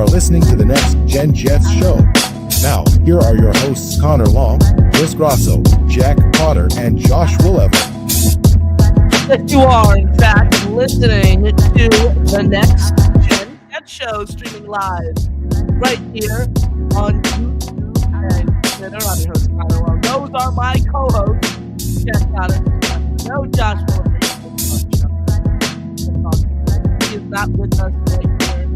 are listening to the Next Gen Jets show. Now, here are your hosts Connor Long, Chris Grasso, Jack Cotter, and Josh Willever. That you are, in fact, listening to the Next Gen Jets show, streaming live right here on YouTube and Twitter. I'm your host, Connor Long. Those are my co-hosts, Jack Cotter. No Josh Willever. He is not with us right here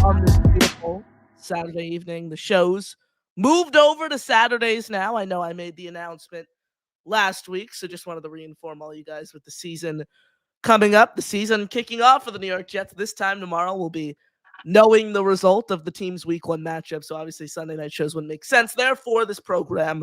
on this beautiful Saturday evening. The show's moved over to Saturdays now. I know I made the announcement last week, so just wanted to reinform all you guys with the season coming up, the season kicking off for the New York Jets. This time tomorrow we'll be knowing the result of the team's week one matchup, so obviously Sunday night shows wouldn't make sense. Therefore, this program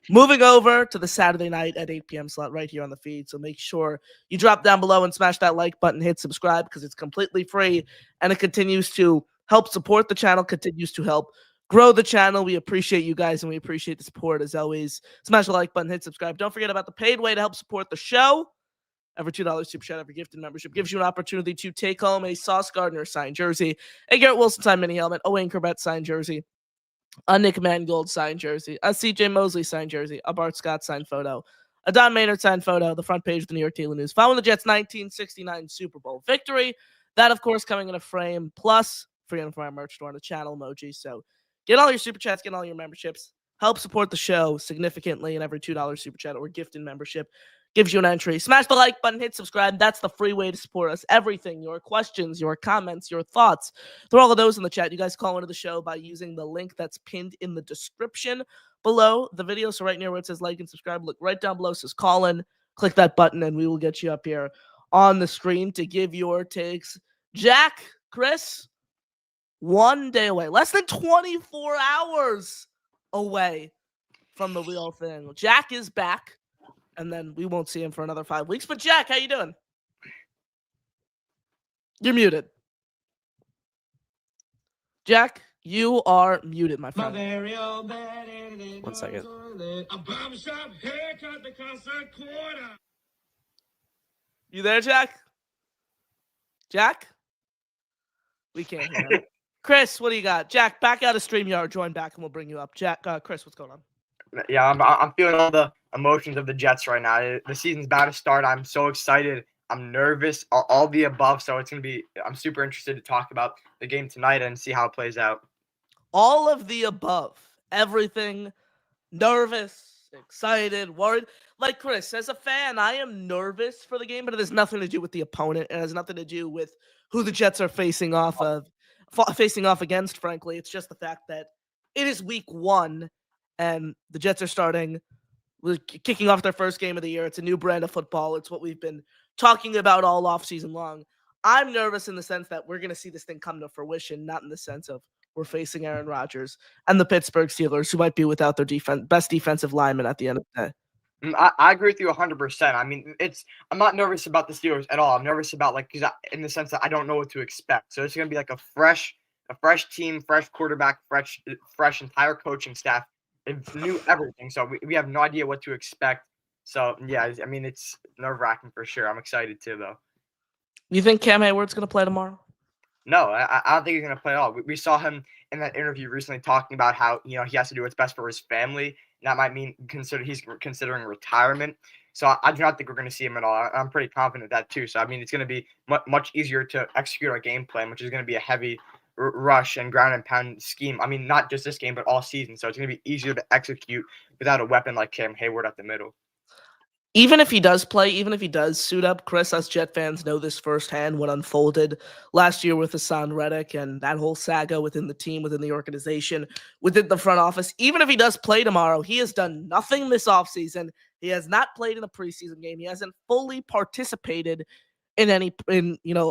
moving over to the Saturday night at 8 p.m. slot right here on the feed. So make sure you drop down below and smash that like button, hit subscribe, because it's completely free and it continues to help support the channel, continues to help grow the channel. We appreciate you guys and we appreciate the support as always. Smash the like button, hit subscribe. Don't forget about the paid way to help support the show. Every $2 super chat, every gifted membership gives you an opportunity to take home a Sauce Gardner signed jersey, a Garrett Wilson signed mini helmet, a Wayne Corbett signed jersey, a Nick Mangold signed jersey, a CJ Mosley signed jersey, a Bart Scott signed photo, a Don Maynard signed photo, the front page of the New York Daily News following the Jets' 1969 Super Bowl victory. That, of course, coming in a frame, plus free on our merch store and a channel emoji. So get all your super chats, get all your memberships, help support the show significantly, and every $2 super chat or gifted membership gives you an entry. Smash the like button, hit subscribe. That's the free way to support us. Everything, your questions, your comments, your thoughts, throw all of those in the chat. You guys call into the show by using the link that's pinned in the description below the video. So right near where it says like and subscribe, look right down below, it says call in. Click that button and we will get you up here on the screen to give your takes. Jack, Chris, 1 day away, less than 24 hours away from the real thing. Jack is back. And then we won't see him for another 5 weeks. But Jack, how you doing? You're muted. Jack, you are muted, my friend. 1 second. You there, Jack? Jack? We can't hear him. Chris, what do you got? Jack, back out of StreamYard. Join back and we'll bring you up. Jack, Chris, what's going on? Yeah, I'm feeling all the emotions of the Jets right now. The season's about to start. I'm so excited. I'm nervous. All the above. So I'm super interested to talk about the game tonight and see how it plays out. All of the above. Everything. Nervous, excited, worried. Like Chris, as a fan, I am nervous for the game, but it has nothing to do with the opponent. It has nothing to do with who the Jets are facing off against, frankly. It's just the fact that it is week one. And the Jets are kicking off their first game of the year. It's a new brand of football. It's what we've been talking about all offseason long. I'm nervous in the sense that we're going to see this thing come to fruition, not in the sense of we're facing Aaron Rodgers and the Pittsburgh Steelers, who might be without their best defensive lineman at the end of the day. I agree with you 100%. I mean, I'm not nervous about the Steelers at all. I'm nervous about in the sense that I don't know what to expect. So it's going to be like a fresh team, fresh quarterback, fresh entire coaching staff. It knew everything, so we have no idea what to expect. So, yeah, I mean, it's nerve-wracking for sure. I'm excited too, though. You think Cam Hayward's going to play tomorrow? No, I don't think he's going to play at all. We saw him in that interview recently talking about how, he has to do what's best for his family. And that might mean he's considering retirement. So I do not think we're going to see him at all. I'm pretty confident of that too. So, I mean, it's going to be much easier to execute our game plan, which is going to be a heavy rush and ground and pound scheme. I mean, not just this game, but all season. So it's going to be easier to execute without a weapon like Cam Hayward at the middle. Even if he does play, even if he does suit up, Chris, us Jet fans know this firsthand, what unfolded last year with Hassan Reddick and that whole saga within the team, within the organization, within the front office. Even if he does play tomorrow, he has done nothing this offseason. He has not played in a preseason game. He hasn't fully participated in a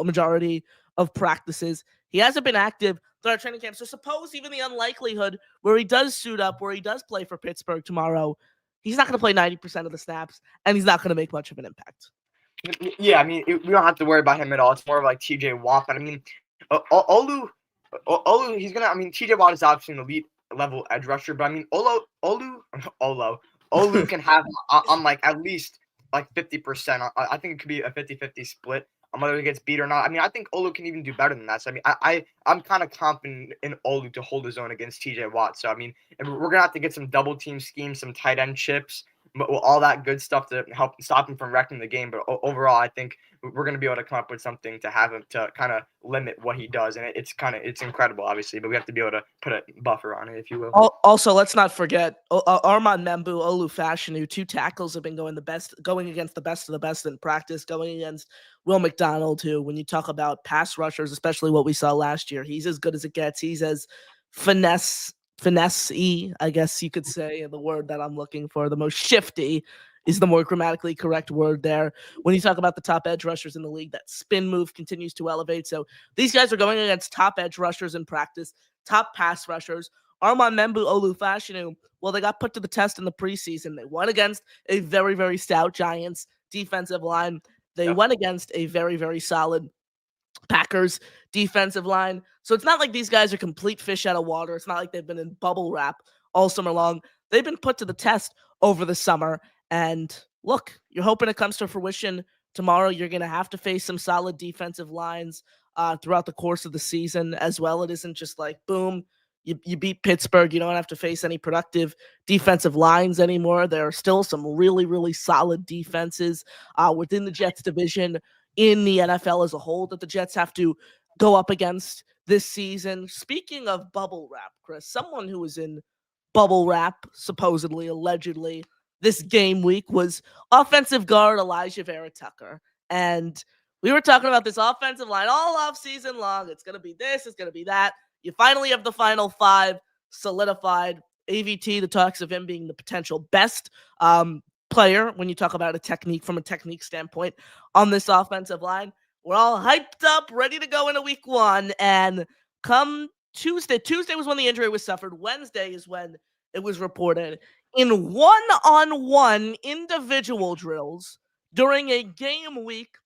majority of practices. He hasn't been active throughout training camp. So suppose even the unlikelihood where he does suit up, where he does play for Pittsburgh tomorrow, he's not going to play 90% of the snaps, and he's not going to make much of an impact. Yeah, I mean, we don't have to worry about him at all. It's more of like TJ Watt. But I mean, Olu, TJ Watt is obviously an elite level edge rusher. But I mean, Olu can have on like at least like 50%. I think it could be a 50-50 split whether he gets beat or not. I mean, I think Olu can even do better than that. So I mean, I'm kind of confident in Olu to hold his own against TJ Watt. So I mean, we're gonna have to get some double team schemes, some tight end chips, all that good stuff to help stop him from wrecking the game. But overall, I think we're going to be able to come up with something to have him to kind of limit what he does. And it's incredible, obviously, but we have to be able to put a buffer on it, if you will. Also, let's not forget Armand Membu, Olu Fashanu, 2 tackles have been going against the best of the best in practice, going against Will McDonald, who, when you talk about pass rushers, especially what we saw last year, he's as good as it gets. He's as finesse-y, I guess you could say, the word that I'm looking for. The most shifty is the more grammatically correct word there. When you talk about the top edge rushers in the league, that spin move continues to elevate. So these guys are going against top edge rushers in practice, top pass rushers. Armand Membu, Olu Fashanu, well, they got put to the test in the preseason. They went against a very, very stout Giants defensive line. They went against a very, very solid Packers defensive line. So it's not like these guys are complete fish out of water. It's not like they've been in bubble wrap all summer long. They've been put to the test over the summer. And look, you're hoping it comes to fruition tomorrow. You're going to have to face some solid defensive lines throughout the course of the season as well. It isn't just like, boom, you beat Pittsburgh. You don't have to face any productive defensive lines anymore. There are still some really, really solid defenses within the Jets division in the NFL as a whole that the Jets have to go up against this season. Speaking of bubble wrap, Chris, someone who was in bubble wrap, supposedly, allegedly, this game week was offensive guard Alijah Vera-Tucker. And we were talking about this offensive line all off season long. It's going to be this, it's going to be that. You finally have the final 5 solidified. AVT, the talks of him being the potential best player when you talk about from a technique standpoint on this offensive line. We're all hyped up, ready to go into week 1. And come Tuesday was when the injury was suffered. Wednesday is when it was reported. In one-on-one individual drills during a game week,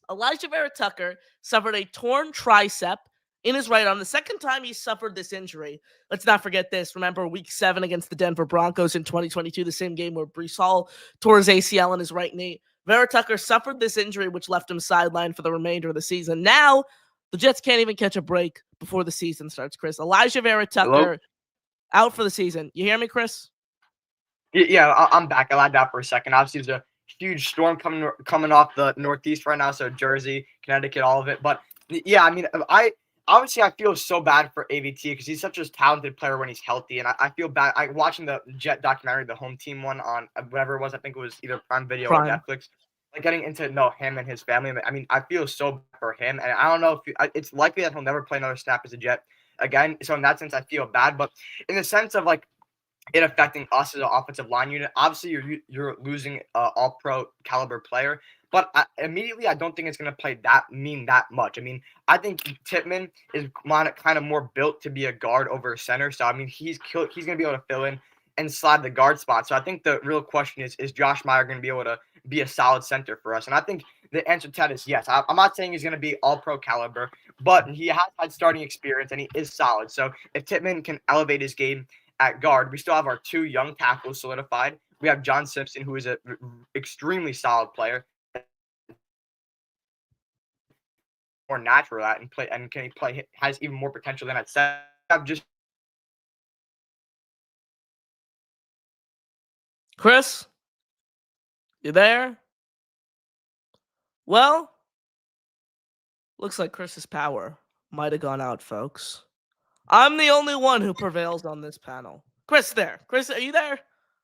Alijah Vera-Tucker suffered a torn tricep in his right arm. The second time he suffered this injury. Let's not forget this. Remember week 7 against the Denver Broncos in 2022, the same game where Breece Hall tore his ACL in his right knee. Vera-Tucker suffered this injury, which left him sidelined for the remainder of the season. Now, the Jets can't even catch a break before the season starts, Chris. Alijah Vera-Tucker out for the season. You hear me, Chris? Yeah, I'm back. I lied out for a second. Obviously, there's a huge storm coming off the Northeast right now, so Jersey, Connecticut, all of it. But, yeah, I mean, Obviously, I feel so bad for AVT because he's such a talented player when he's healthy, and I feel bad. Watching the Jet documentary, the home team one on whatever it was, I think it was either Prime Video or Netflix, like getting into him and his family. I mean, I feel so bad for him, and I don't know if it's likely that he'll never play another snap as a Jet again. So in that sense, I feel bad, but in the sense of like it affecting us as an offensive line unit, obviously you're losing an all-pro caliber player. But immediately, I don't think it's going to play that much. I mean, I think Tippmann is kind of more built to be a guard over a center. So, I mean, he's going to be able to fill in and slide the guard spot. So, I think the real question is Josh Meyer going to be able to be a solid center for us? And I think the answer to that is yes. I'm not saying he's going to be all-pro caliber, but he has had starting experience, and he is solid. So, if Tippmann can elevate his game at guard, we still have our 2 young tackles solidified. We have John Simpson, who is an extremely solid player. More natural at and can he play has even more potential than at 7. Chris, you there? Well, looks like Chris's power might have gone out, folks. I'm the only one who prevails on this panel. Chris, are you there?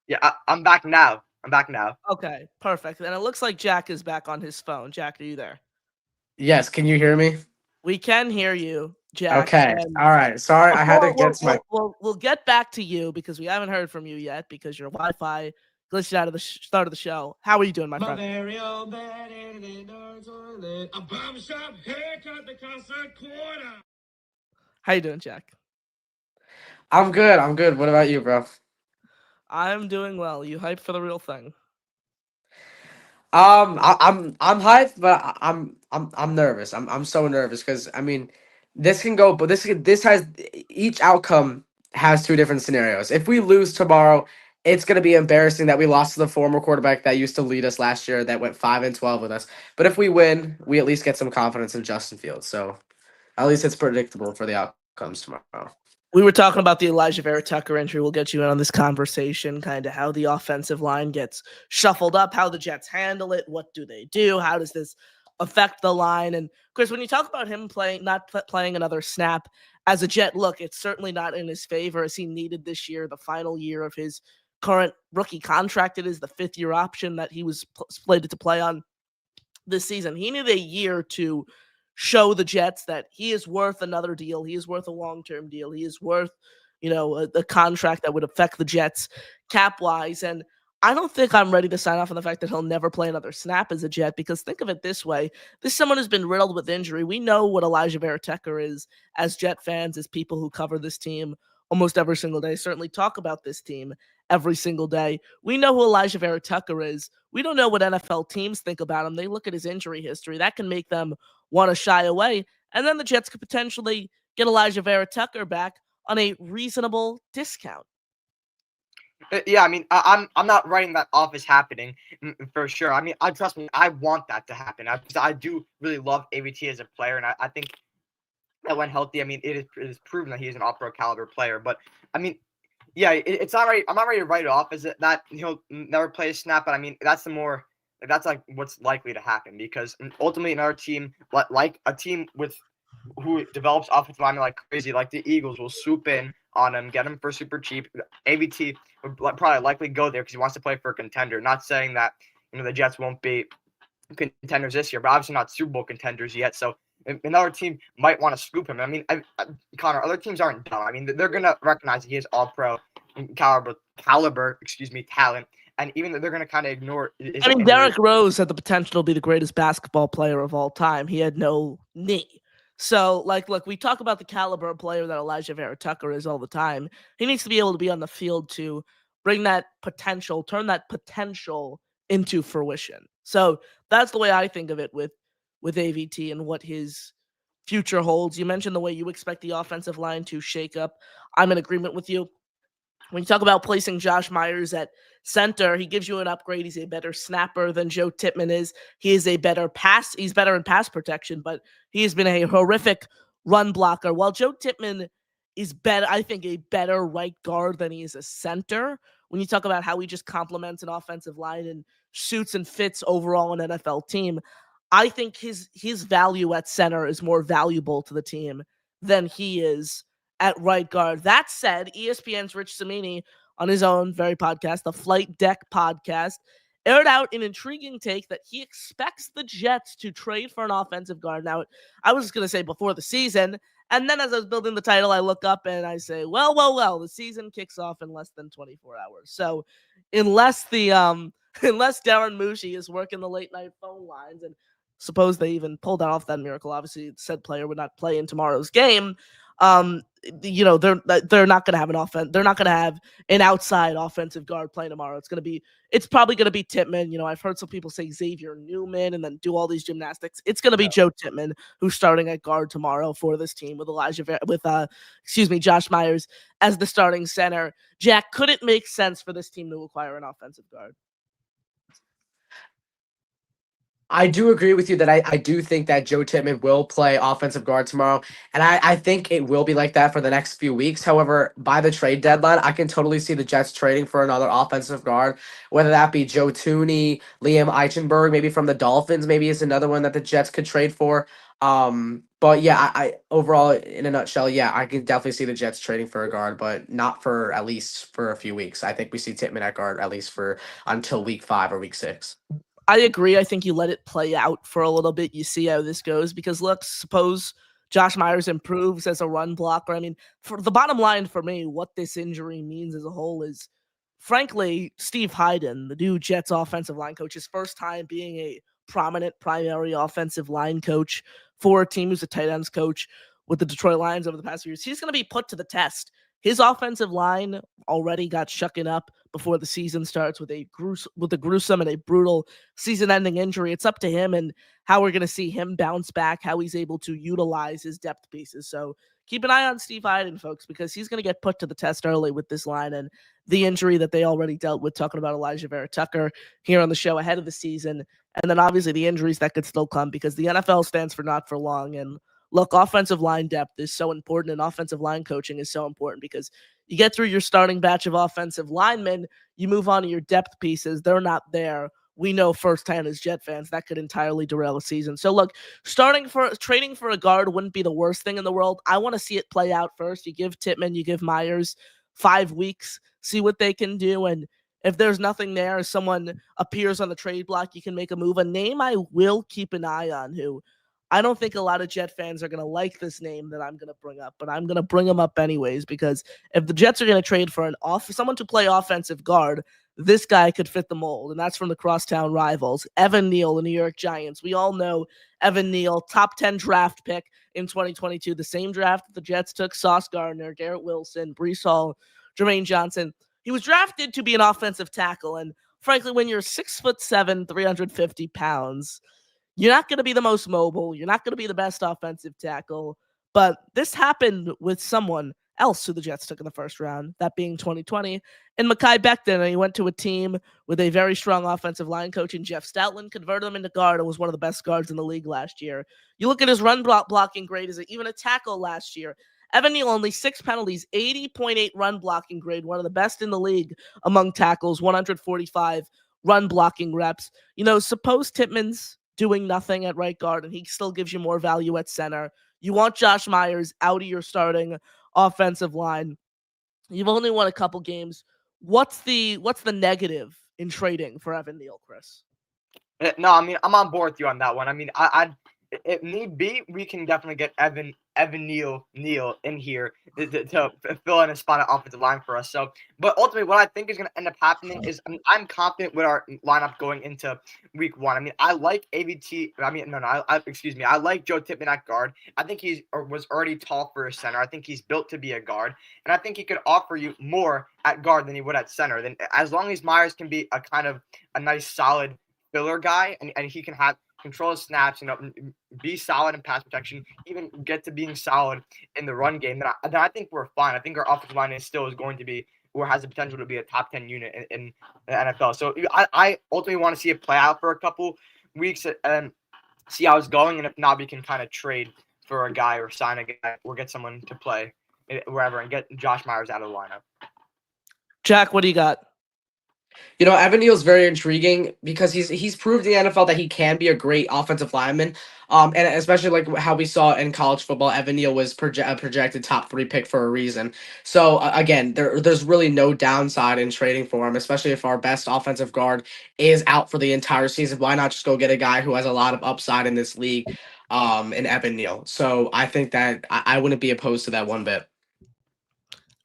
Yeah, I'm back now. Okay, perfect. And it looks like Jack is back on his phone. Jack, are you there? Yes, can you hear me? We can hear you, Jack. Okay, all right. Sorry, I had to get to my... We'll get back to you because we haven't heard from you yet because your Wi-Fi glitched out of the start of the show. How are you doing, my friend? Very old bed in the toilet. A bomb shop haircut that costs $25. How you doing, Jack? I'm good. What about you, bro? I'm doing well. You hyped for the real thing? I'm hyped, but I'm nervous. I'm so nervous because I mean, this can go, but this has each outcome has 2 different scenarios. If we lose tomorrow, it's going to be embarrassing that we lost to the former quarterback that used to lead us last year that went 5-12 with us. But if we win, we at least get some confidence in Justin Fields. So at least it's predictable for the outcomes tomorrow. We were talking about the Alijah Vera-Tucker injury. We'll get you in on this conversation, kind of how the offensive line gets shuffled up, how the Jets handle it, what do they do, how does this affect the line? And Chris, when you talk about him not playing another snap as a Jet, look, it's certainly not in his favor as he needed this year, the final year of his current rookie contract. It is the 5th-year option that he was slated to play on this season. He needed a year to show the Jets that he is worth another deal. He is worth a long-term deal. He is worth, a contract that would affect the Jets cap-wise. And I don't think I'm ready to sign off on the fact that he'll never play another snap as a Jet, because think of it this way. This is someone who's been riddled with injury. We know what Alijah Vera-Tucker is as Jet fans, as people who cover this team almost every single day, certainly talk about this team every single day. We know who Alijah Vera-Tucker is. We don't know what NFL teams think about him. They look at his injury history. That can make them want to shy away. And then the Jets could potentially get Alijah Vera-Tucker back on a reasonable discount. Yeah, I mean, I'm not writing that off as happening for sure. I mean, trust me, I want that to happen. I do really love AVT as a player, and I think that when healthy, I mean, it is proven that he is an all-pro caliber player. But I mean, yeah, it's not right. I'm not ready to write it off as that he'll never play a snap. But I mean, that's like what's likely to happen, because ultimately another team like a team who develops offensive linemen like crazy, like the Eagles, will swoop in on him, get him for super cheap. AVT would probably likely go there because he wants to play for a contender. Not saying that the Jets won't be contenders this year, but obviously not Super Bowl contenders yet. So another team might want to scoop him. I mean, Connor, other teams aren't dumb. I mean, they're gonna recognize that he is all-pro caliber, talent, and even though they're gonna kind of ignore. I mean, Derrick Rose had the potential to be the greatest basketball player of all time. He had no knee. So, look, we talk about the caliber of player that Alijah Vera-Tucker is all the time. He needs to be able to be on the field to bring that potential, turn that potential into fruition. So that's the way I think of it with AVT and what his future holds. You mentioned the way you expect the offensive line to shake up. I'm in agreement with you. When you talk about placing Josh Myers at center, he gives you an upgrade. He's a better snapper than Joe Tippmann is. He's better in pass protection, but he has been a horrific run blocker. While Joe Tippmann is better, I think, a better right guard than he is a center. When you talk about how he just complements an offensive line and suits and fits overall an NFL team, I think his value at center is more valuable to the team than he is at right guard. That said, ESPN's Rich Cimini on his own very podcast, the Flight Deck podcast, aired out an intriguing take that he expects the Jets to trade for an offensive guard. Now, I was going to say before the season, and then as I was building the title, I look up and I say, well, the season kicks off in less than 24 hours. So unless Darren Mushi is working the late night phone lines, and suppose they even pulled off that miracle, obviously said player would not play in tomorrow's game, they're not going to have an offense. They're not going to have an outside offensive guard playing tomorrow. It's probably going to be Tippmann. I've heard some people say Xavier Newman and then do all these gymnastics. It's going to be Joe Tippmann who's starting at guard tomorrow for this team with Josh Myers as the starting center. Jack, could it make sense for this team to acquire an offensive guard? I do agree with you that I do think that Joe Tippmann will play offensive guard tomorrow. And I think it will be like that for the next few weeks. However, by the trade deadline, I can totally see the Jets trading for another offensive guard, whether that be Joe Thuney, Liam Eichenberg, maybe from the Dolphins, maybe is another one that the Jets could trade for. But yeah, I overall, in a nutshell, yeah, I can definitely see the Jets trading for a guard, but not for at least for a few weeks. I think we see Tippmann at guard at least for until week 5 or week 6. I agree. I think you let it play out for a little bit. You see how this goes, because look, suppose Josh Myers improves as a run blocker. I mean, for the bottom line for me, what this injury means as a whole is, frankly, Steve Hyden, the new Jets offensive line coach, his first time being a prominent primary offensive line coach for a team who's a tight ends coach with the Detroit Lions over the past few years. He's going to be put to the test. His offensive line already got shucken up before the season starts with a gruesome and a brutal season-ending injury. It's up to him and how we're going to see him bounce back, how he's able to utilize his depth pieces. So keep an eye on Steve Heiden, folks, because he's going to get put to the test early with this line and the injury that they already dealt with, talking about Alijah Vera-Tucker here on the show ahead of the season. And then obviously the injuries that could still come, because the NFL stands for not for long. And look, offensive line depth is so important, and offensive line coaching is so important, because you get through your starting batch of offensive linemen, you move on to your depth pieces. They're not there. We know firsthand as Jet fans that could entirely derail a season. So look, trading for a guard wouldn't be the worst thing in the world. I want to see it play out first. You give Tippmann, you give Myers 5 weeks, see what they can do. And if there's nothing there, someone appears on the trade block, you can make a move. A name I will keep an eye on, who I don't think a lot of Jet fans are going to like this name that I'm going to bring up, but I'm going to bring him up anyways, because if the Jets are going to trade for someone to play offensive guard, this guy could fit the mold, and that's from the crosstown rivals, Evan Neal, the New York Giants. We all know Evan Neal, top 10 draft pick in 2022, the same draft that the Jets took Sauce Gardner, Garrett Wilson, Breece Hall, Jermaine Johnson. He was drafted to be an offensive tackle, and frankly, when you're 6'7", 350 pounds, you're not going to be the most mobile. You're not going to be the best offensive tackle. But this happened with someone else who the Jets took in the first round, that being 2020, and Mekhi Becton. And he went to a team with a very strong offensive line coach in Jeff Stoutland, converted him into guard, and was one of the best guards in the league last year. You look at his run blocking grade as even a tackle last year. Evan Neal, only 6 penalties, 80.8 run blocking grade, one of the best in the league among tackles, 145 run blocking reps. Suppose Tippmann's doing nothing at right guard, and he still gives you more value at center. You want Josh Myers out of your starting offensive line. You've only won a couple games. What's the negative in trading for Evan Neal, Chris? No, I mean, I'm on board with you on that one. I mean, if need be, we can definitely get Evan Neal in here to fill in a spot at offensive line for us. So, but ultimately, what I think is going to end up happening is, I'm confident with our lineup going into week 1. I mean, I like AVT. I mean, excuse me. I like Joe Tippmann at guard. I think was already tall for a center. I think he's built to be a guard, and I think he could offer you more at guard than he would at center. Then, as long as Myers can be a kind of a nice, solid filler guy, and he can control his snaps, be solid in pass protection, even get to being solid in the run game, then I think we're fine. I think our offensive line is going to be, or has the potential to be, a top 10 unit in the NFL. So I ultimately want to see it play out for a couple weeks and see how it's going. And if not, we can kind of trade for a guy or sign a guy or get someone to play wherever and get Josh Myers out of the lineup. Jack, what do you got? Evan Neal's very intriguing because he's proved in the NFL that he can be a great offensive lineman. And especially like how we saw in college football, Evan Neal was a projected top 3 pick for a reason. So again, there's really no downside in trading for him, especially if our best offensive guard is out for the entire season. Why not just go get a guy who has a lot of upside in this league, in Evan Neal? So I think that I wouldn't be opposed to that one bit.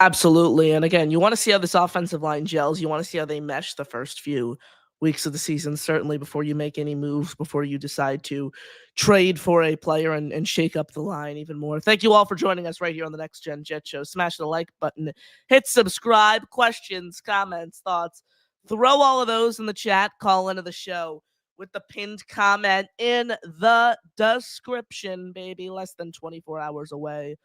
Absolutely. And again, you want to see how this offensive line gels. You want to see how they mesh the first few weeks of the season, certainly before you make any moves, before you decide to trade for a player and shake up the line even more. Thank you all for joining us right here on the Next Gen Jet Show. Smash the like button, hit subscribe, questions, comments, thoughts. Throw all of those in the chat. Call into the show with the pinned comment in the description, baby. Less than 24 hours away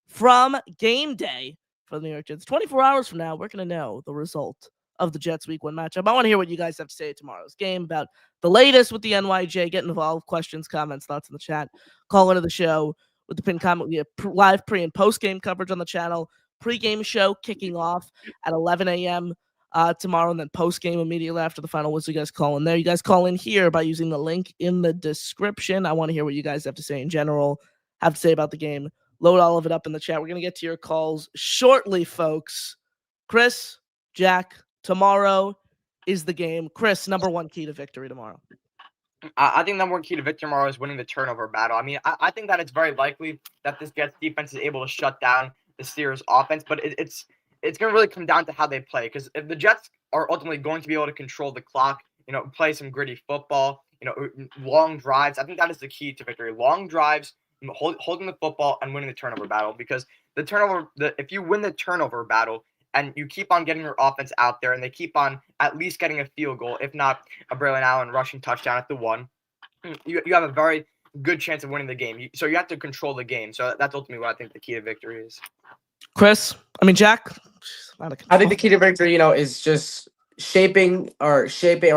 from game day for the New York Jets. 24 hours from now, we're going to know the result of the Jets Week 1 matchup. I want to hear what you guys have to say at tomorrow's game about the latest with the NYJ. Get involved. Questions, comments, thoughts in the chat. Call into the show with the pin comment. We have live pre- and post-game coverage on the channel. Pre-game show kicking off at 11 a.m. Tomorrow, and then post-game immediately after the final whistle. You guys call in there. You guys call in here by using the link in the description. I want to hear what you guys have to say in general, have to say about the game. Load all of it up in the chat. We're going to get to your calls shortly, folks. Chris, Jack, tomorrow is the game. Chris, number 1 key to victory tomorrow. I think number 1 key to victory tomorrow is winning the turnover battle. I mean, I think that it's very likely that this Jets defense is able to shut down the Steelers offense, but it's going to really come down to how they play. Because if the Jets are ultimately going to be able to control the clock, play some gritty football, long drives, I think that is the key to victory. Long drives, holding the football and winning the turnover battle, because if you win the turnover battle and you keep on getting your offense out there and they keep on at least getting a field goal, if not a Braylon Allen rushing touchdown at the 1, you have a very good chance of winning the game. So you have to control the game. So that's ultimately what I think the key to victory is. Chris, Jack. Out of I think the control. key to victory, is just shaping or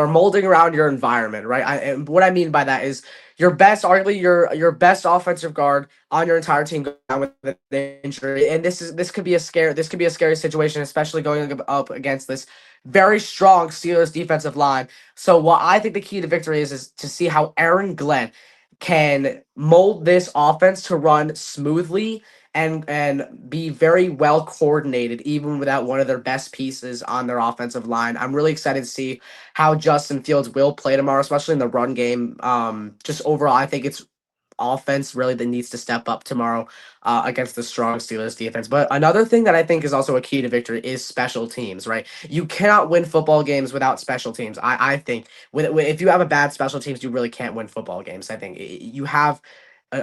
molding around your environment, right? And what I mean by that is your best, arguably your best offensive guard on your entire team going down with an injury, and this could be a scary situation, especially going up against this very strong Steelers defensive line. So what I think the key to victory is to see how Aaron Glenn can mold this offense to run smoothly and be very well coordinated, even without one of their best pieces on their offensive line. I'm really excited to see how Justin Fields will play tomorrow, especially in the run game. Just overall, I think it's offense really that needs to step up tomorrow against the strong Steelers defense. But another thing that I think is also a key to victory is special teams, right? You cannot win football games without special teams. I think if you have a bad special teams, you really can't win football games. I think you have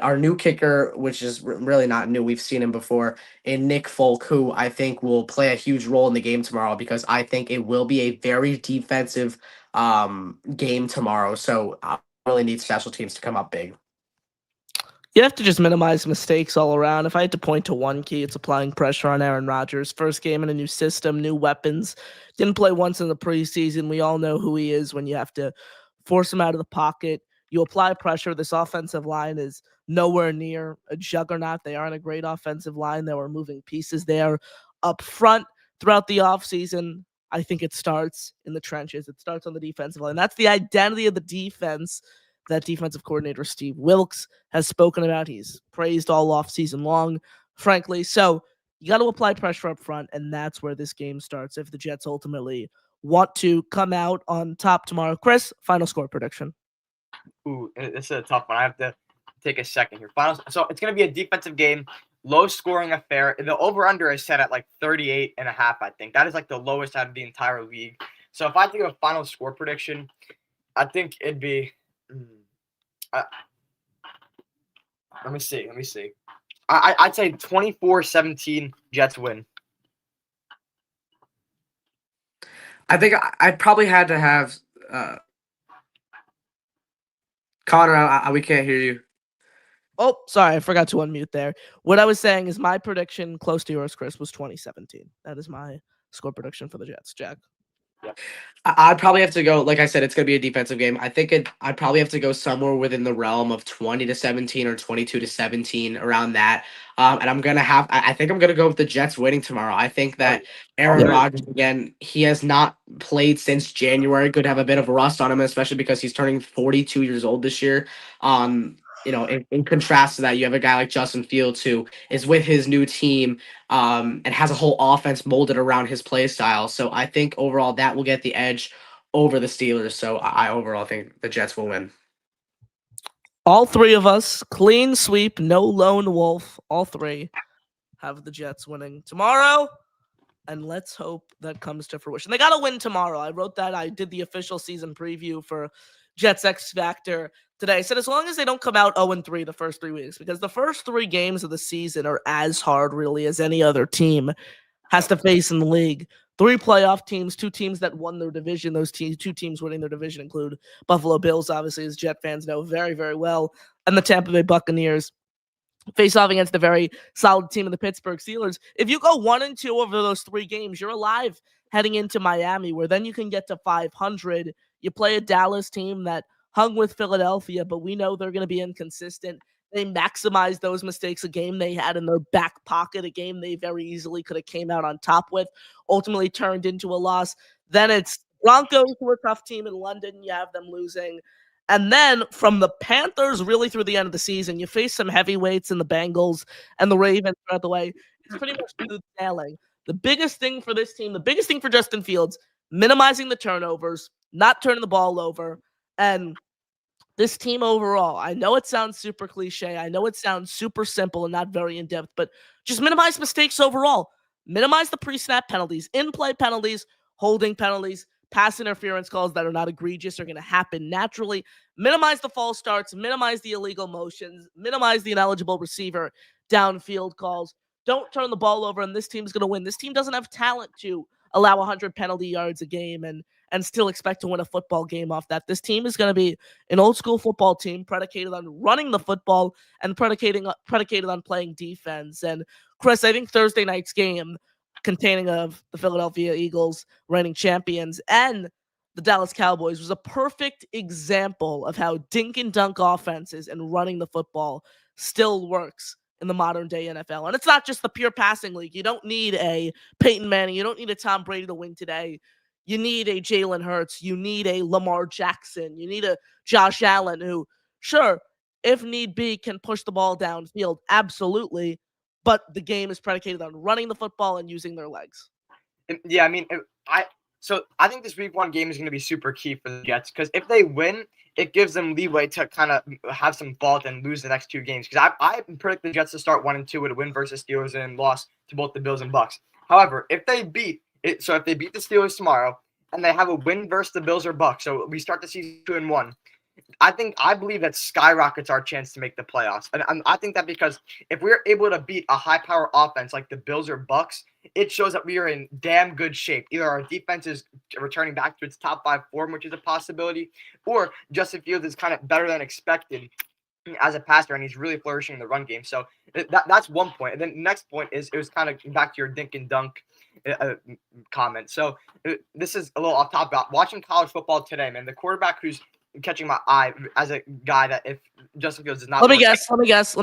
our new kicker, which is really not new. We've seen him before, in Nick Folk, who I think will play a huge role in the game tomorrow because I think it will be a very defensive game tomorrow. So I really need special teams to come up big. You have to just minimize mistakes all around. If I had to point to one key, it's applying pressure on Aaron Rodgers. First game in a new system, new weapons. Didn't play once in the preseason. We all know who he is when you have to force him out of the pocket. You apply pressure. This offensive line is nowhere near a juggernaut. They aren't a great offensive line. There were moving pieces there up front throughout the offseason. I think it starts in the trenches. It starts on the defensive line. That's the identity of the defense that defensive coordinator Steve Wilks has spoken about. He's praised all offseason long, frankly. So you got to apply pressure up front, and that's where this game starts if the Jets ultimately want to come out on top tomorrow. Chris, final score prediction. Ooh, this is a tough one. I have to take a second here. So it's going to be a defensive game, low-scoring affair. The over-under is set at like 38.5, I think. That is like the lowest out of the entire league. So if I had to give a final score prediction, I think it'd be let me see. I'd say 24-17 Jets win. I think I probably had to have Cotter. We can't hear you. Oh, sorry, I forgot to unmute there. What I was saying is my prediction, close to yours, Chris, was 2017. That is my score prediction for the Jets. Jack. I'd probably have to go, like I said, it's going to be a defensive game. I'd probably have to go somewhere within the realm of 20-17 or 22-17, around that. And I think I'm going to go with the Jets winning tomorrow. I think that Aaron Rodgers, again, he has not played since January. Could have a bit of rust on him, especially because he's turning 42 years old this year. In contrast to that, you have a guy like Justin Fields who is with his new team and has a whole offense molded around his play style. So I think overall that will get the edge over the Steelers. So I overall think the Jets will win. All three of us, clean sweep, no lone wolf. All three have the Jets winning tomorrow. And let's hope that comes to fruition. They got to win tomorrow. I wrote that. I did the official season preview for Jets X Factor today. I said as long as they don't come out 0-3 the first 3 weeks, because the first 3 games of the season are as hard really as any other team has to face in the league. 3 playoff teams, 2 teams that won their division. Those 2 teams winning their division include Buffalo Bills, obviously, as Jet fans know very, very well, and the Tampa Bay Buccaneers. Face off against the very solid team of the Pittsburgh Steelers. If you go 1-2 over those 3 games, you're alive heading into Miami, where then you can get to 500. You play a Dallas team that hung with Philadelphia, but we know they're going to be inconsistent. They maximized those mistakes, a game they had in their back pocket, a game they very easily could have came out on top with, ultimately turned into a loss. Then it's Broncos, who are a tough team in London. You have them losing. And then from the Panthers really through the end of the season, you face some heavyweights in the Bengals and the Ravens throughout the way. It's pretty much smooth sailing. The biggest thing for this team, the biggest thing for Justin Fields, minimizing the turnovers, not turning the ball over, and this team overall. I know it sounds super cliche. I know it sounds super simple and not very in-depth, but just minimize mistakes overall. Minimize the pre-snap penalties, in-play penalties, holding penalties, pass interference calls that are not egregious are going to happen naturally. Minimize the false starts, minimize the illegal motions, minimize the ineligible receiver downfield calls. Don't turn the ball over, and this team's going to win. This team doesn't have talent to allow 100 penalty yards a game and and still expect to win a football game off that. This team is going to be an old school football team predicated on running the football and predicated on playing defense. And Chris, I think Thursday night's game containing of the Philadelphia Eagles, reigning champions, and the Dallas Cowboys was a perfect example of how dink and dunk offenses and running the football still works in the modern day NFL. And it's not just the pure passing league. You don't need a Peyton Manning. You don't need a Tom Brady to win today. You need a Jalen Hurts. You need a Lamar Jackson. You need a Josh Allen who, sure, if need be, can push the ball downfield. Absolutely. But the game is predicated on running the football and using their legs. Yeah, I mean, I think this week 1 game is going to be super key for the Jets because if they win, it gives them leeway to kind of have some fault and lose the next 2 games. Because I predict the Jets to start 1-2 with a win versus Steelers and loss to both the Bills and Bucks. However, if they beat the Steelers tomorrow and they have a win versus the Bills or Bucks, so we start the season 2-1. I believe that skyrockets our chance to make the playoffs. And I think that because if we're able to beat a high-power offense like the Bills or Bucks, it shows that we are in damn good shape. Either our defense is returning back to its top 5 form, which is a possibility, or Justin Fields is kind of better than expected as a passer, and he's really flourishing in the run game. So that's one point. And then the next point is it was kind of back to your dink and dunk comment. So this is a little off topic. About watching college football today, man, the quarterback who's catching my eye as a guy that if Justin Fields is not. Let me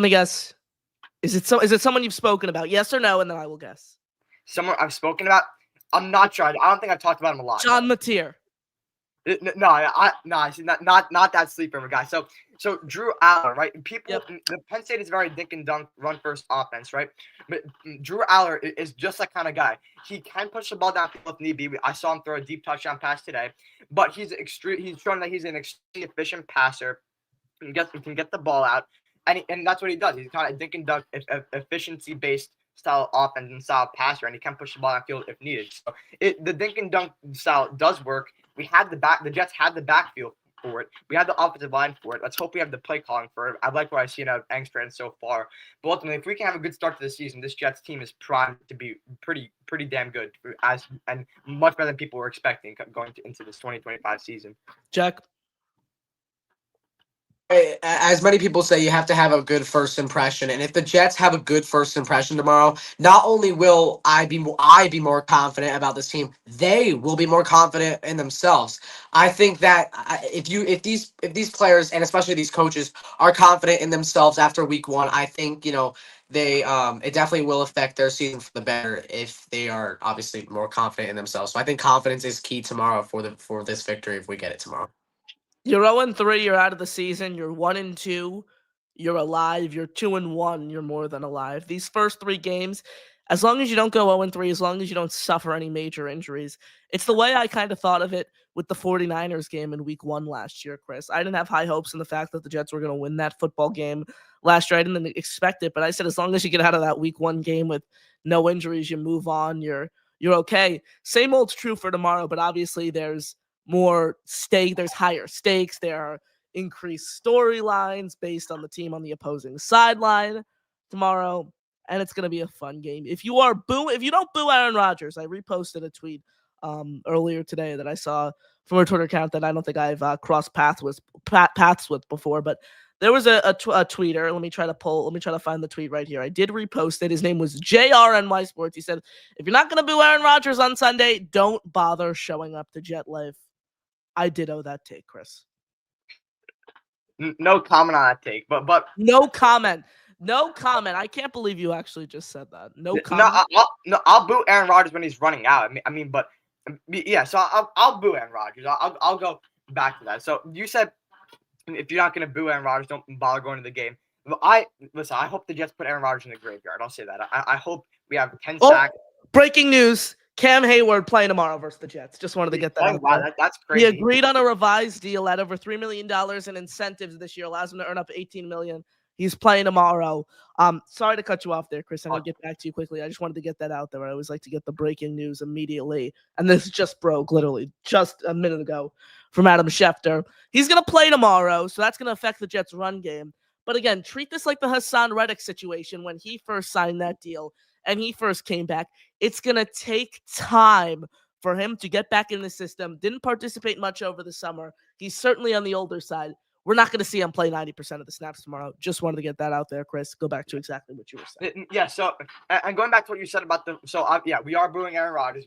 guess. Is it someone you've spoken about? Yes or no, and then I will guess. Someone I've spoken about. I'm not sure. I don't think I've talked about him a lot. John Mateer. No, not that sleeper of a guy. So Drew Aller, right? The Penn State is very dink and dunk, run first offense, right? But Drew Aller is just that kind of guy. He can push the ball downfield if need be. I saw him throw a deep touchdown pass today, but he's shown that he's an extremely efficient passer. He can get the ball out, and that's what he does. He's kind of dink and dunk, efficiency based style offense and style passer, and he can push the ball downfield if needed. So the dink and dunk style does work. The Jets had the backfield for it. We had the offensive line for it. Let's hope we have the play calling for it. I like what I've seen out of Engstrand so far. But ultimately, if we can have a good start to the season, this Jets team is primed to be pretty damn good, and much better than people were expecting going into this 2025 season. Jack. As many people say, you have to have a good first impression, and if the Jets have a good first impression tomorrow, not only will I be more confident about this team, they will be more confident in themselves. I think that if these players and especially these coaches are confident in themselves after week 1, I think they it definitely will affect their season for the better if they are obviously more confident in themselves. So I think confidence is key tomorrow for this victory if we get it tomorrow. You're 0-3, you're out of the season. You're 1-2, you're alive. You're 2-1, you're more than alive. These first 3 games, as long as you don't go 0-3, as long as you don't suffer any major injuries, it's the way I kind of thought of it with the 49ers game in week 1 last year, Chris. I didn't have high hopes in the fact that the Jets were going to win that football game last year. I didn't expect it, but I said as long as you get out of that week 1 game with no injuries, you move on, you're okay. Same old's true for tomorrow, but obviously there's more stake, there's higher stakes, there are increased storylines based on the team on the opposing sideline tomorrow, and it's going to be a fun game. If you don't boo Aaron Rodgers, I reposted a tweet earlier today that I saw from a Twitter account that I don't think I've crossed paths with before, but there was a tweeter. Let me try to find the tweet right here. I did repost it. His name was JRNY Sports. He said, if you're not going to boo Aaron Rodgers on Sunday, don't bother showing up to Jet Life. I ditto that take, Chris. No comment on that take, but no comment. I can't believe you actually just said that. No comment. I'll boo Aaron Rodgers when he's running out. But yeah. So I'll boo Aaron Rodgers. I'll go back to that. So you said if you're not gonna boo Aaron Rodgers, don't bother going to the game. I hope the Jets put Aaron Rodgers in the graveyard. I'll say that. I hope we have 10 sacks. Breaking news. Cam Hayward playing tomorrow versus the Jets. Just wanted to get that out. Wow, that's crazy. He agreed on a revised deal at over $3 million in incentives this year. Allows him to earn up $18 million. He's playing tomorrow. Sorry to cut you off there, Chris. I'm going to get back to you quickly. I just wanted to get that out there. I always like to get the breaking news immediately. And this just broke literally just a minute ago from Adam Schefter. He's going to play tomorrow, so that's going to affect the Jets' run game. But again, treat this like the Hassan Reddick situation when he first signed that deal and he first came back. It's going to take time for him to get back in the system. Didn't participate much over the summer. He's certainly on the older side. We're not going to see him play 90% of the snaps tomorrow. Just wanted to get that out there, Chris. Go back to exactly what you were saying. Yeah. So, and going back to what you said about we are booing Aaron Rodgers.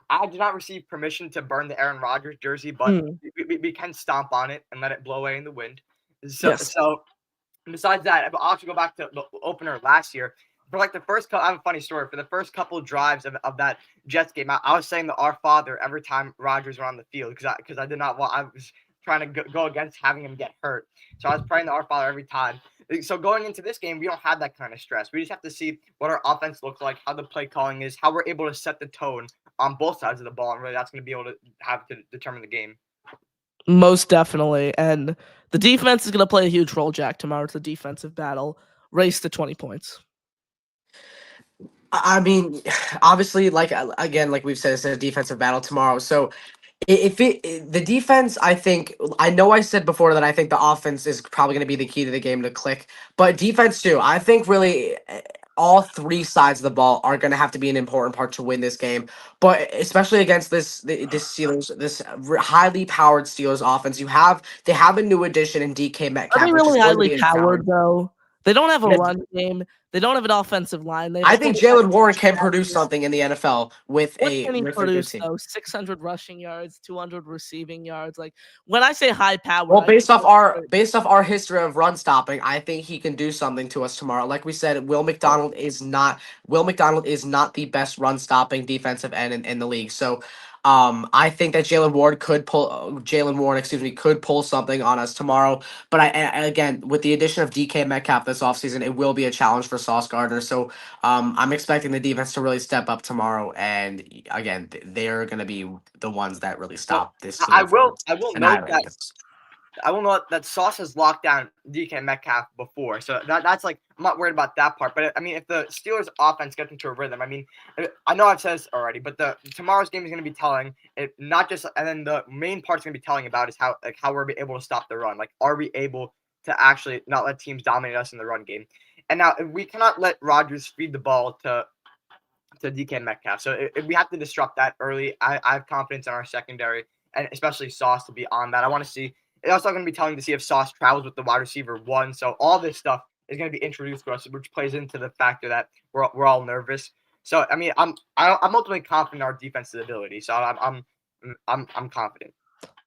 I did not receive permission to burn the Aaron Rodgers jersey, but we can stomp on it and let it blow away in the wind. So besides that, I'll actually go back to the opener last year. For like the first couple, I have a funny story. For the first couple of drives of that Jets game, I was saying the Our Father every time Rodgers were on the field because I did not want. I was trying to go against having him get hurt. So I was praying the Our Father every time. So going into this game, we don't have that kind of stress. We just have to see what our offense looks like, how the play calling is, how we're able to set the tone on both sides of the ball, and really that's going to be able to have to determine the game. Most definitely. And the defense is going to play a huge role, Jack, tomorrow. It's a defensive battle. Race to 20 points. I mean, obviously, like we've said, it's a defensive battle tomorrow. So the defense, I know I said before that I think the offense is probably going to be the key to the game to click, but defense too. I think really all three sides of the ball are going to have to be an important part to win this game, but especially against this Steelers, this highly powered Steelers offense. They have a new addition in DK Metcalf. Are they really highly powered though? They don't have a run game. They don't have an offensive line. I think Jalen Warren can produce something in the NFL with what a can he produce though? 600 rushing yards, 200 receiving yards. Like when I say high power, well, based off our history of run stopping, I think he can do something to us tomorrow. Like we said, Will McDonald is not the best run stopping defensive end in the league. So I think that Jalen Warren could pull something on us tomorrow. But again, with the addition of DK Metcalf this offseason, it will be a challenge for Sauce Gardner. So I'm expecting the defense to really step up tomorrow. And again, they're going to be the ones that really stop this. I will note that Sauce has locked down DK Metcalf before, so that's like I'm not worried about that part. But I mean, if the Steelers' offense gets into a rhythm, I mean, I know I've said this already, but tomorrow's game is going to be telling. And then the main part's going to be telling about is how we're able to stop the run. Like, are we able to actually not let teams dominate us in the run game? And now we cannot let Rodgers feed the ball to DK Metcalf. So if we have to disrupt that early. I have confidence in our secondary and especially Sauce to be on that. I want to see. It's also going to be telling to see if Sauce travels with the wide receiver one. So all this stuff is going to be introduced to us, which plays into the factor that we're all nervous. So I mean, I'm ultimately confident in our defensive ability. So I'm confident.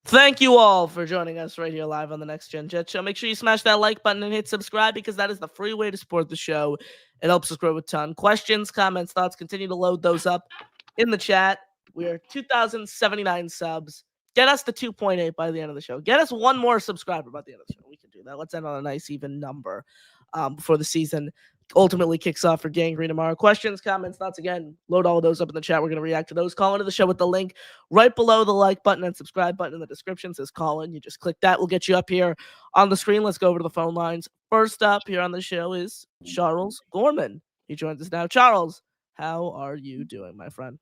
Thank you all for joining us right here live on the Next Gen Jet Show. Make sure you smash that like button and hit subscribe because that is the free way to support the show. It helps us grow a ton. Questions, comments, thoughts, continue to load those up in the chat. We are 2,079 subs. Get us to 2.8 by the end of the show. Get us one more subscriber by the end of the show. We can do that. Let's end on a nice even number before the season ultimately kicks off for Gang Green tomorrow. Questions, comments, thoughts, again, load all of those up in the chat. We're going to react to those. Call into the show with the link right below the like button and subscribe button in the description. It says call in. You just click that. We'll get you up here on the screen. Let's go over to the phone lines. First up here on the show is Charles Gorman. He joins us now. Charles, how are you doing, my friend?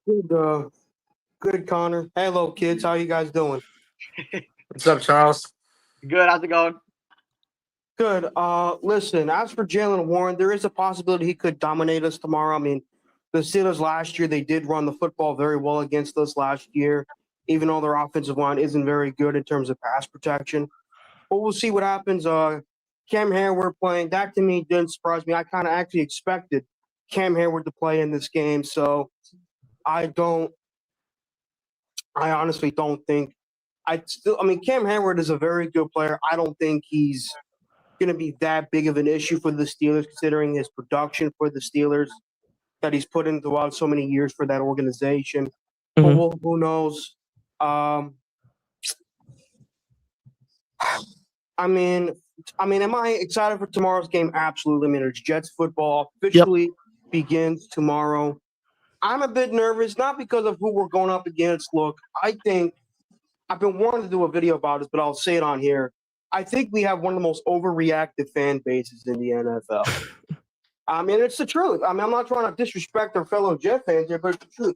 Good, Connor. Hello, kids. How you guys doing? What's up, Charles? Good. How's it going? Good. Listen, as for Jalen Warren, there is a possibility he could dominate us tomorrow. I mean, the Steelers last year, they did run the football very well against us last year, even though their offensive line isn't very good in terms of pass protection. But we'll see what happens. Cam Hayward playing, that to me didn't surprise me. I kind of actually expected Cam Hayward to play in this game, so I honestly don't think Cam Hayward is a very good player. I don't think he's going to be that big of an issue for the Steelers, considering his production for the Steelers that he's put in throughout so many years for that organization. Mm-hmm. But who knows? Am I excited for tomorrow's game? Absolutely. I mean, it's Jets football officially begins tomorrow. I'm a bit nervous, not because of who we're going up against. Look, I think I've been wanting to do a video about this, but I'll say it on here. I think we have one of the most overreactive fan bases in the NFL. I mean, it's the truth. I mean, I'm not trying to disrespect our fellow Jet fans here, but it's the truth.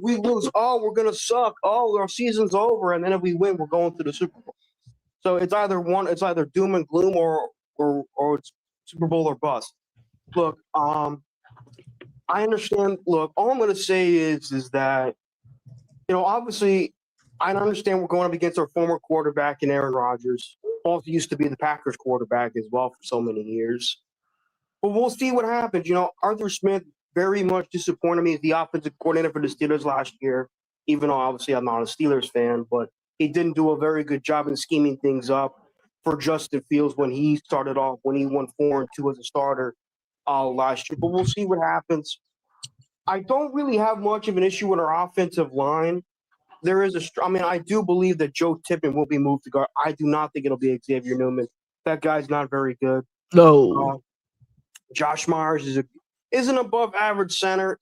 We lose, we're going to suck. Our season's over. And then if we win, we're going to the Super Bowl. So it's either doom and gloom or it's Super Bowl or bust. Look, I understand. Look, all I'm going to say is that, obviously, I understand we're going up against our former quarterback in Aaron Rodgers. Also used to be the Packers quarterback as well for so many years. But we'll see what happens. Arthur Smith very much disappointed me as the offensive coordinator for the Steelers last year, even though obviously I'm not a Steelers fan, but he didn't do a very good job in scheming things up for Justin Fields when he started off, when he won 4-2 as a starter last year. But we'll see what happens. I don't really have much of an issue with our offensive line. I do believe that Joe Tippett will be moved to guard. I do not think it'll be Xavier Newman. That guy's not very good. No. Josh Myers is an above average center.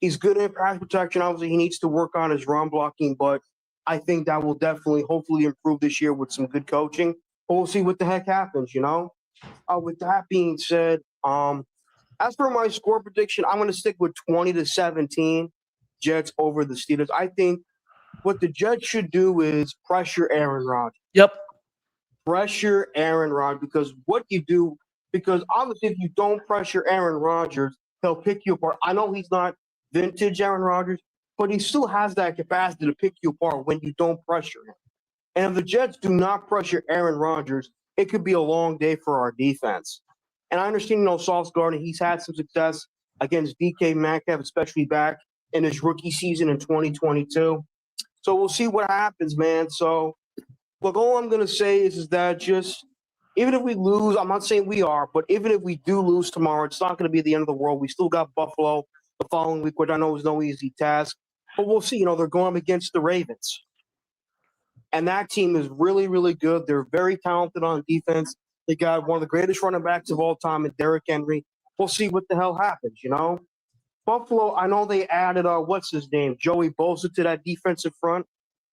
He's good in pass protection. Obviously, he needs to work on his run blocking, but I think that will definitely, hopefully, improve this year with some good coaching. But we'll see what the heck happens. With that being said, as for my score prediction, I'm going to stick with 20-17 Jets over the Steelers. I think what the Jets should do is pressure Aaron Rodgers. Yep. Pressure Aaron Rodgers because obviously if you don't pressure Aaron Rodgers, he'll pick you apart. I know he's not vintage Aaron Rodgers, but he still has that capacity to pick you apart when you don't pressure him. And if the Jets do not pressure Aaron Rodgers, it could be a long day for our defense. And I understand, Sauce Gardner, he's had some success against DK Metcalf, especially back in his rookie season in 2022. So we'll see what happens, man. So, look, all I'm going to say is that even if we lose, I'm not saying we are, but even if we do lose tomorrow, it's not going to be the end of the world. We still got Buffalo the following week, which I know is no easy task. But we'll see. They're going up against the Ravens. And that team is really, really good. They're very talented on defense. They got one of the greatest running backs of all time in Derrick Henry. We'll see what the hell happens, Buffalo, I know they added, what's his name, Joey Bosa to that defensive front,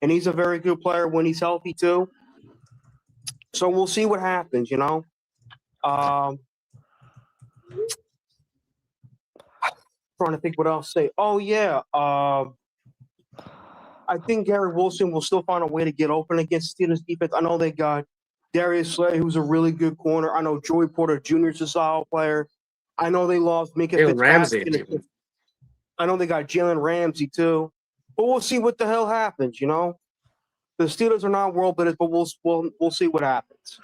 and he's a very good player when he's healthy too. So we'll see what happens, trying to think what else to say. Oh, yeah. I think Gary Wilson will still find a way to get open against Steelers defense. I know they got Darius Slay, who's a really good corner. I know Joey Porter Jr. is a solid player. I know they lost Minka Fitzpatrick. I know they got Jalen Ramsey too. But we'll see what the hell happens, The Steelers are not world beaters, but we'll see what happens.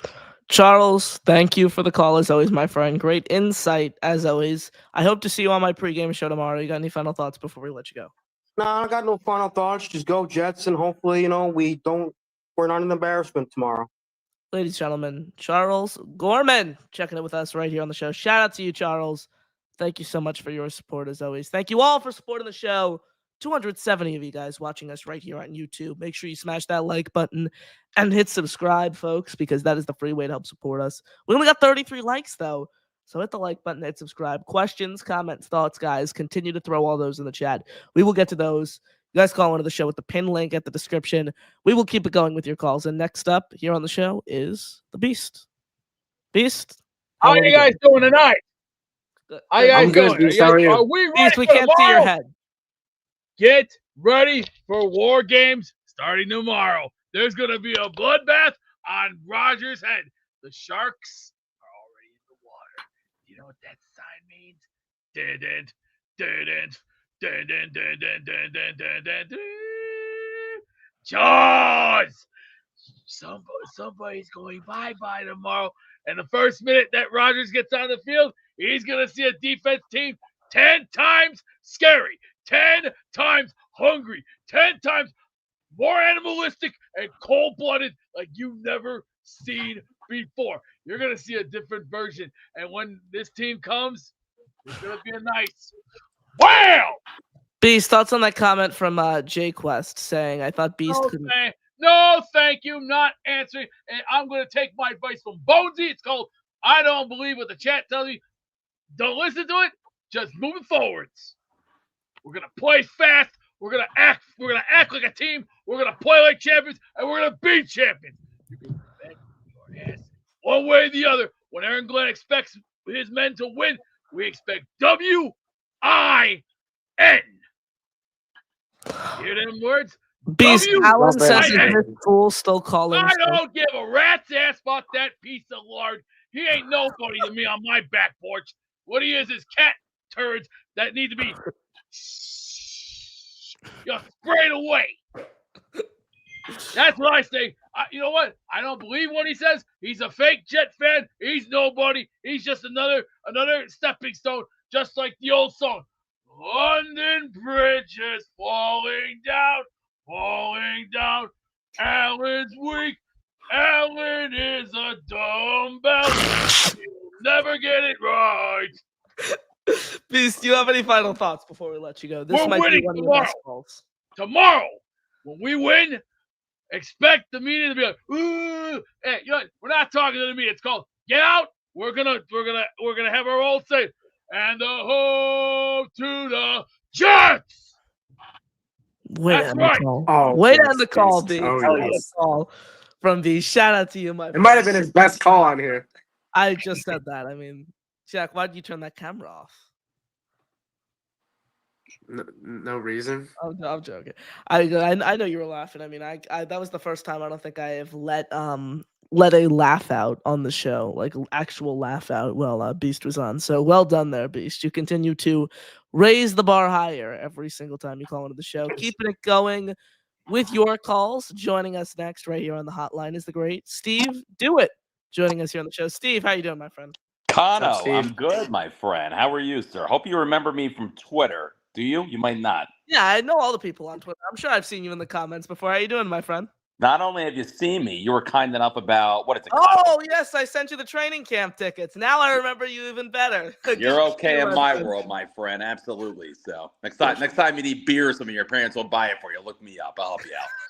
Charles, thank you for the call as always, my friend. Great insight as always. I hope to see you on my pregame show tomorrow. You got any final thoughts before we let you go? Nah, I got no final thoughts. Just go Jets, and hopefully, we're not an embarrassment tomorrow. Ladies and gentlemen, Charles Gorman checking in with us right here on the show. Shout out to you, Charles. Thank you so much for your support as always. Thank you all for supporting the show. 270 of you guys watching us right here on YouTube. Make sure you smash that like button and hit subscribe, folks, because that is the free way to help support us. We only got 33 likes, though. So hit the like button, hit subscribe. Questions, comments, thoughts, guys. Continue to throw all those in the chat. We will get to those. You guys call into the show with the pin link at the description. We will keep it going with your calls. And next up here on the show is the Beast. Beast, how are you guys doing tonight? Good. How you guys I'm good, doing? Beast. How are you? Are we ready Beast, we for can't see tomorrow? your head. Get ready for War Games starting tomorrow. There's going to be a bloodbath on Rogers' head. The Sharks are already in the water. You know what that sign means? Didn't. Jaws! Somebody's going bye-bye tomorrow. And the first minute that Rogers gets on the field, he's going to see a defense team 10 times scary, 10 times hungry, 10 times more animalistic and cold-blooded like you've never seen before. You're going to see a different version. And when this team comes, it's going to be a nice wow! Beast, thoughts on that comment from Jay Quest saying, I thought Beast couldn't. No, thank you. Not answering. And I'm going to take my advice from Bonesy. It's called I don't believe what the chat tells you. Don't listen to it. Just moving forwards. We're going to play fast. We're going to act. We're going to act like a team. We're going to play like champions, and we're going to be champions. You can bet your ass one way or the other. When Aaron Glenn expects his men to win, we expect W-I-N. Hear them words? Beast, Alan says W-I-N. is this fool still calling? I don't give a rat's ass about that piece of lard. He ain't nobody to me on my back porch. What he is cat turds that need to be sprayed away. That's what I say. You know what? I don't believe what he says. He's a fake Jet fan. He's nobody. He's just another stepping stone, just like the old song. London Bridge is falling down. Alan's weak. Alan is a dumbbell. He'll never get it right. Beast, do you have any final thoughts before we let you go? This We're might be winning one of your best tomorrow. calls. Tomorrow, when we win, expect the media to be like, ooh, hey, we're not talking to the media. It's called Get Out. We're gonna have our old say, and the home to the Jets. That's right. Way to end the call, Beast. Oh, Way to yes. call from Beast. Shout out to you, my It friend. might have been his best call on here. I just said that. I mean, Jack, why did you turn that camera off? No reason. I'm joking. I know you were laughing. I mean, I that was the first time I don't think I have let a laugh out on the show, like actual laugh out while Beast was on. So well done there, Beast. You continue to raise the bar higher every single time you call into the show. Keeping it going with your calls. Joining us next right here on the hotline is the great Steve Do It. Joining us here on the show. Steve, how you doing, my friend? Kano, Steve? I'm good, my friend. How are you, sir? Hope you remember me from Twitter. Do you? You might not. Yeah, I know all the people on Twitter. I'm sure I've seen you in the comments before. How you doing, my friend? Not only have you seen me, you were kind enough about what is it? Oh, yes, I sent you the training camp tickets. Now I remember you even better. You're okay in my world, my friend. Absolutely. So next time you need beer, some of your parents will buy it for you. Look me up. I'll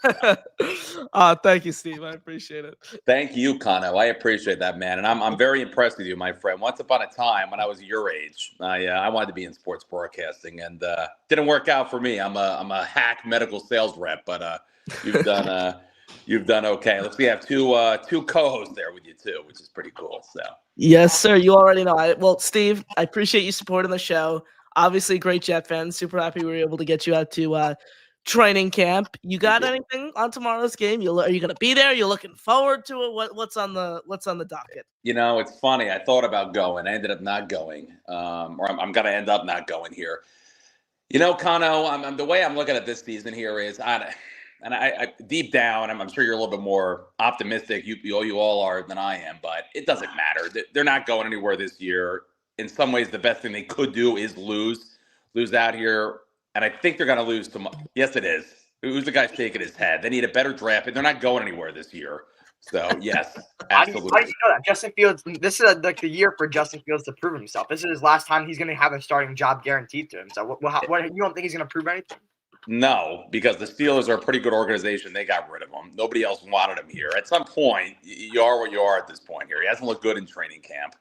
help you out. Thank you, Steve. I appreciate it. Thank you, Kano. I appreciate that, man. And I'm very impressed with you, my friend. Once upon a time, when I was your age, I wanted to be in sports broadcasting, and didn't work out for me. I'm a hack medical sales rep, but you've done. You've done okay. Looks like we have two co-hosts there with you too, which is pretty cool. So yes, sir. You already know. Well, Steve, I appreciate you supporting the show. Obviously, great Jet fan. Super happy we were able to get you out to training camp. You got anything on tomorrow's game? Are you gonna be there? You're looking forward to it? What's on the docket? You know, it's funny. I thought about going. I ended up not going, or I'm gonna end up not going here. You know, Kano, I'm the way I'm looking at this season here is I deep down, I'm sure you're a little bit more optimistic. You all are than I am, but it doesn't matter. They're not going anywhere this year. In some ways, the best thing they could do is lose out here, and I think they're going to lose tomorrow. Yes, it is. Who's the guy shaking his head? They need a better draft, and they're not going anywhere this year. So yes, absolutely. How do you know that? Justin Fields. This is like the year for Justin Fields to prove himself. This is his last time he's going to have a starting job guaranteed to him. So what you don't think he's going to prove anything? No, because the Steelers are a pretty good organization. They got rid of him. Nobody else wanted him here. At some point, you are what you are at this point here. He hasn't looked good in training camp.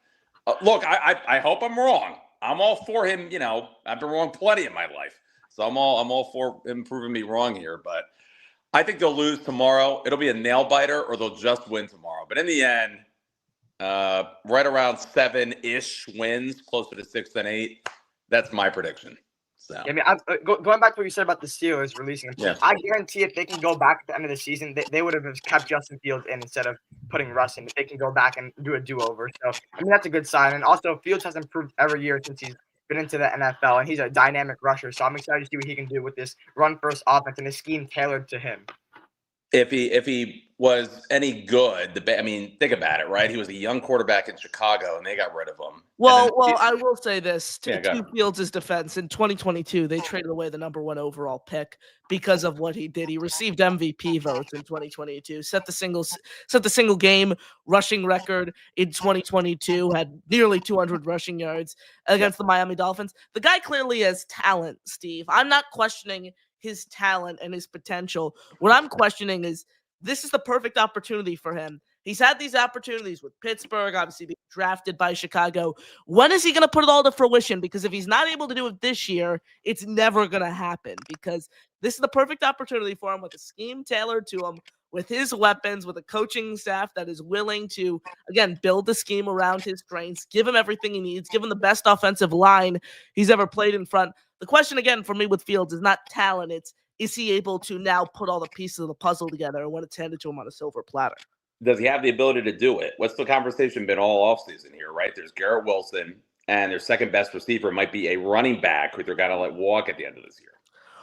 Look, I hope I'm wrong. I'm all for him. You know, I've been wrong plenty in my life, so I'm all for him proving me wrong here. But I think they'll lose tomorrow. It'll be a nail biter, or they'll just win tomorrow. But in the end, right around 7-ish wins, closer to 6 than 8. That's my prediction. So. I mean, going back to what you said about the Steelers releasing him, Yeah. I guarantee if they can go back at the end of the season, they would have kept Justin Fields in instead of putting Russ in. If they can go back and do a do-over. So, I mean, that's a good sign. And also, Fields has improved every year since he's been into the NFL, and he's a dynamic rusher. So I'm excited to see what he can do with this run-first offense and a scheme tailored to him. If he was any good, I mean, think about it, right? He was a young quarterback in Chicago, and they got rid of him. Well, I will say this Yeah, go to ahead. Fields' defense. In 2022, they traded away the number 1 overall pick because of what he did. He received MVP votes in 2022, set the single game rushing record in 2022, had nearly 200 rushing yards against the Miami Dolphins. The guy clearly has talent, Steve. I'm not questioning his talent and his potential. What I'm questioning is this is the perfect opportunity for him. He's had these opportunities with Pittsburgh, obviously being drafted by Chicago. When is he going to put it all to fruition? Because if he's not able to do it this year, it's never going to happen, because this is the perfect opportunity for him with a scheme tailored to him, with his weapons, with a coaching staff that is willing to, again, build the scheme around his strengths, give him everything he needs, give him the best offensive line he's ever played in front. The question, again, for me with Fields is not talent. It's, is he able to now put all the pieces of the puzzle together when it's handed to him on a silver platter? Does he have the ability to do it? What's the conversation been all offseason here, right? There's Garrett Wilson, and their second best receiver might be a running back who they're going to let walk at the end of this year.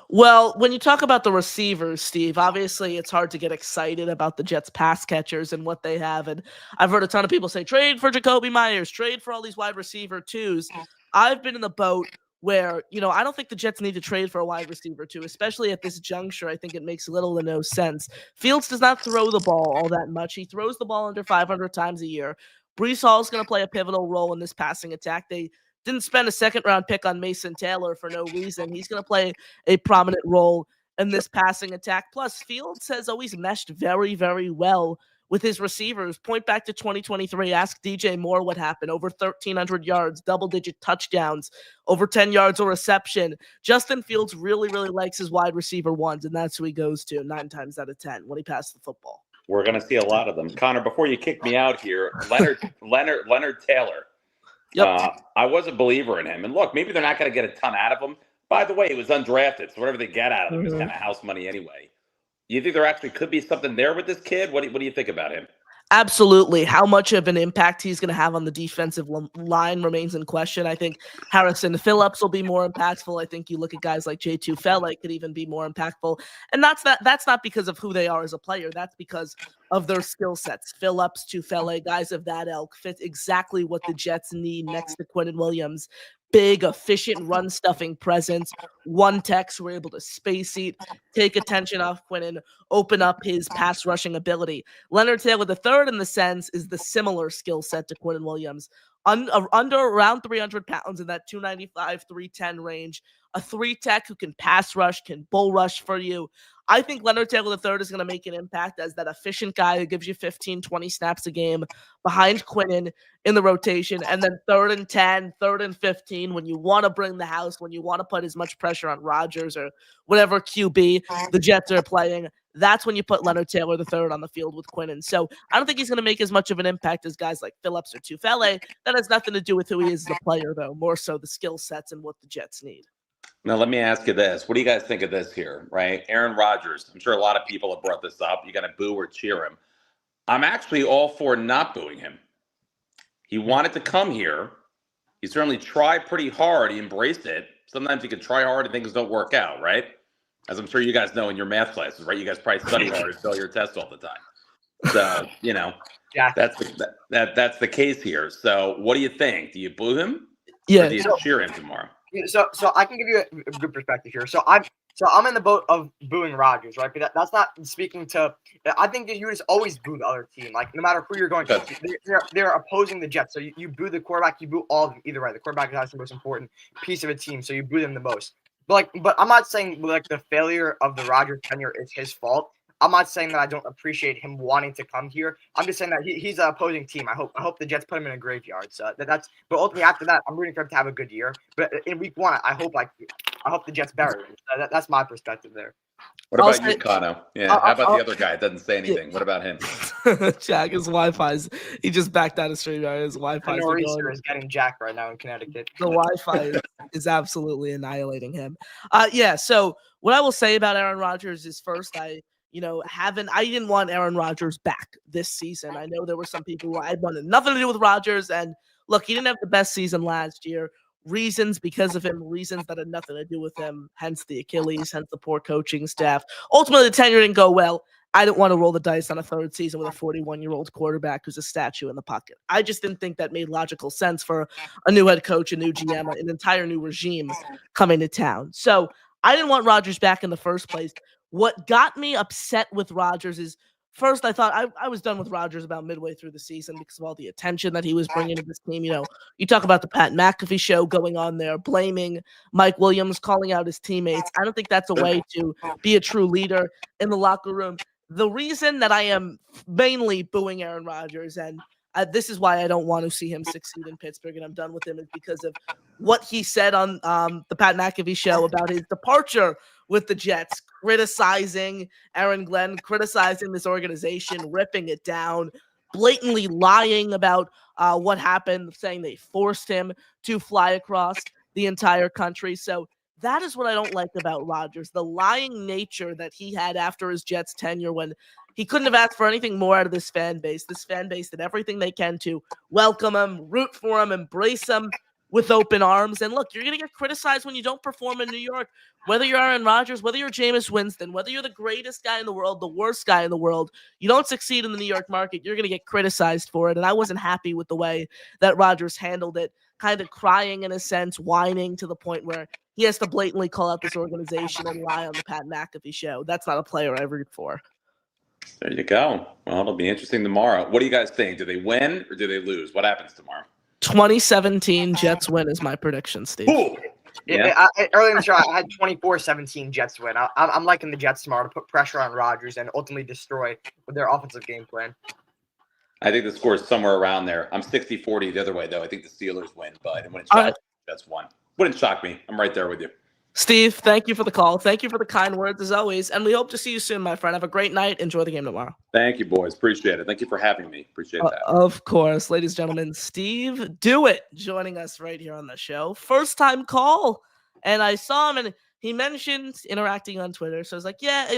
Well, when you talk about the receivers, Steve, obviously it's hard to get excited about the Jets pass catchers and what they have. And I've heard a ton of people say, trade for Jacoby Myers, trade for all these wide receiver twos. I've been in the boat where, I don't think the Jets need to trade for a wide receiver two, especially at this juncture. I think it makes little to no sense. Fields does not throw the ball all that much. He throws the ball under 500 times a year. Breece Hall is going to play a pivotal role in this passing attack. They didn't spend a second-round pick on Mason Taylor for no reason. He's going to play a prominent role in this passing attack. Plus, Fields has always meshed very, very well with his receivers. Point back to 2023. Ask DJ Moore what happened. Over 1,300 yards, double-digit touchdowns, over 10 yards a reception. Justin Fields really, really likes his wide receiver ones, and that's who he goes to 9 times out of 10 when he passes the football. We're going to see a lot of them. Connor, before you kick me out here, Leonard Taylor. Yep. I was a believer in him. And look, maybe they're not going to get a ton out of him. By the way, he was undrafted, so whatever they get out of him is kind of house money anyway. You think there actually could be something there with this kid? What do you think about him? Absolutely. How much of an impact he's going to have on the defensive line remains in question. I think Harrison Phillips will be more impactful. I think you look at guys like J2 Fele could even be more impactful. And that's not because of who they are as a player. That's because of their skill sets. Phillips, Tufele, guys of that ilk fit exactly what the Jets need next to Quinnen Williams. Big, efficient run-stuffing presence. One Tex were able to space eat, take attention off Quinnen, open up his pass-rushing ability. Leonard Taylor III, in the sense, is the similar skill set to Quinnen Williams. Under around 300 pounds in that 295, 310 range. A 3-tech who can pass rush, can bull rush for you. I think Leonard Taylor III is going to make an impact as that efficient guy who gives you 15, 20 snaps a game behind Quinnen in the rotation. And then 3rd and 10, 3rd and 15, when you want to bring the house, when you want to put as much pressure on Rodgers or whatever QB the Jets are playing, that's when you put Leonard Taylor III on the field with Quinnen. So I don't think he's going to make as much of an impact as guys like Phillips or Tufele. That has nothing to do with who he is as a player, though, more so the skill sets and what the Jets need. Now, let me ask you this. What do you guys think of this here, right? Aaron Rodgers. I'm sure a lot of people have brought this up. You're going to boo or cheer him. I'm actually all for not booing him. He wanted to come here. He certainly tried pretty hard. He embraced it. Sometimes you can try hard and things don't work out, right? As I'm sure you guys know in your math classes, right? You guys probably study hard and fail your test all the time. So, Yeah. that's the case here. So what do you think? Do you boo him? Yeah. Or do you cheer him tomorrow? So I can give you a good perspective here. So I'm in the boat of booing Rodgers, right? But that's not speaking to. I think that you just always boo the other team. Like no matter who you're going to, they're opposing the Jets. So you boo the quarterback, you boo all of them. Either way, the quarterback is the most important piece of a team, so you boo them the most. But I'm not saying like the failure of the Rodgers tenure is his fault. I'm not saying that I don't appreciate him wanting to come here. I'm just saying that he's an opposing team. I hope the Jets put him in a graveyard. So but ultimately after that, I'm rooting for him to have a good year. But in week 1, I hope the Jets bury him. So that's my perspective there. What about you, Cano? Yeah. How about the other guy? It doesn't say anything. What about him? Jack, his Wi-Fi's. He just backed out of StreamYard. His Wi-Fi is getting jacked right now in Connecticut. The Wi-Fi is absolutely annihilating him. So what I will say about Aaron Rodgers is first, I didn't want Aaron Rodgers back this season. I know there were some people who I wanted nothing to do with Rodgers. And look, he didn't have the best season last year. Reasons because of him, reasons that had nothing to do with him, hence the Achilles, hence the poor coaching staff. Ultimately, the tenure didn't go well. I didn't want to roll the dice on a 3rd season with a 41-year-old quarterback who's a statue in the pocket. I just didn't think that made logical sense for a new head coach, a new GM, an entire new regime coming to town. So I didn't want Rodgers back in the first place. What got me upset with Rodgers is, first, I thought I was done with Rodgers about midway through the season because of all the attention that he was bringing to this team. You talk about the Pat McAfee show going on there, blaming Mike Williams, calling out his teammates. I don't think that's a way to be a true leader in the locker room. The reason that I am mainly booing Aaron Rodgers, and this is why I don't want to see him succeed in Pittsburgh, and I'm done with him, is because of what he said on the Pat McAfee show about his departure with the Jets, criticizing Aaron Glenn, criticizing this organization, ripping it down, blatantly lying about what happened, saying they forced him to fly across the entire country. So that is what I don't like about Rodgers, the lying nature that he had after his Jets tenure when he couldn't have asked for anything more out of this fan base. This fan base did everything they can to welcome him, root for him, embrace him. with open arms. And look, you're going to get criticized when you don't perform in New York, whether you're Aaron Rodgers, whether you're Jameis Winston, whether you're the greatest guy in the world, the worst guy in the world. You don't succeed in the New York market, you're going to get criticized for it. And I wasn't happy with the way that Rodgers handled it, kind of crying in a sense, whining to the point where he has to blatantly call out this organization and lie on the Pat McAfee show. That's not a player I root for. There you go. Well, it'll be interesting tomorrow. What do you guys think? Do they win or do they lose? What happens tomorrow? 2017 Jets win is my prediction, Steve. Ooh. Yeah. Early in the show, I had 24-17 Jets win. I'm liking the Jets tomorrow to put pressure on Rodgers and ultimately destroy with their offensive game plan. I think the score is somewhere around there. I'm 60-40 the other way, though. I think the Steelers win, but it wouldn't shock me. Jets won. Wouldn't shock me. I'm right there with you. Steve, thank you for the call. Thank you for the kind words as always. And we hope to see you soon, my friend. Have a great night. Enjoy the game tomorrow. Thank you, boys. Appreciate it. Thank you for having me. Appreciate that. Of course. Ladies and gentlemen, Steve Do It joining us right here on the show. First time call. And I saw him and he mentioned interacting on Twitter. So I was like, yeah,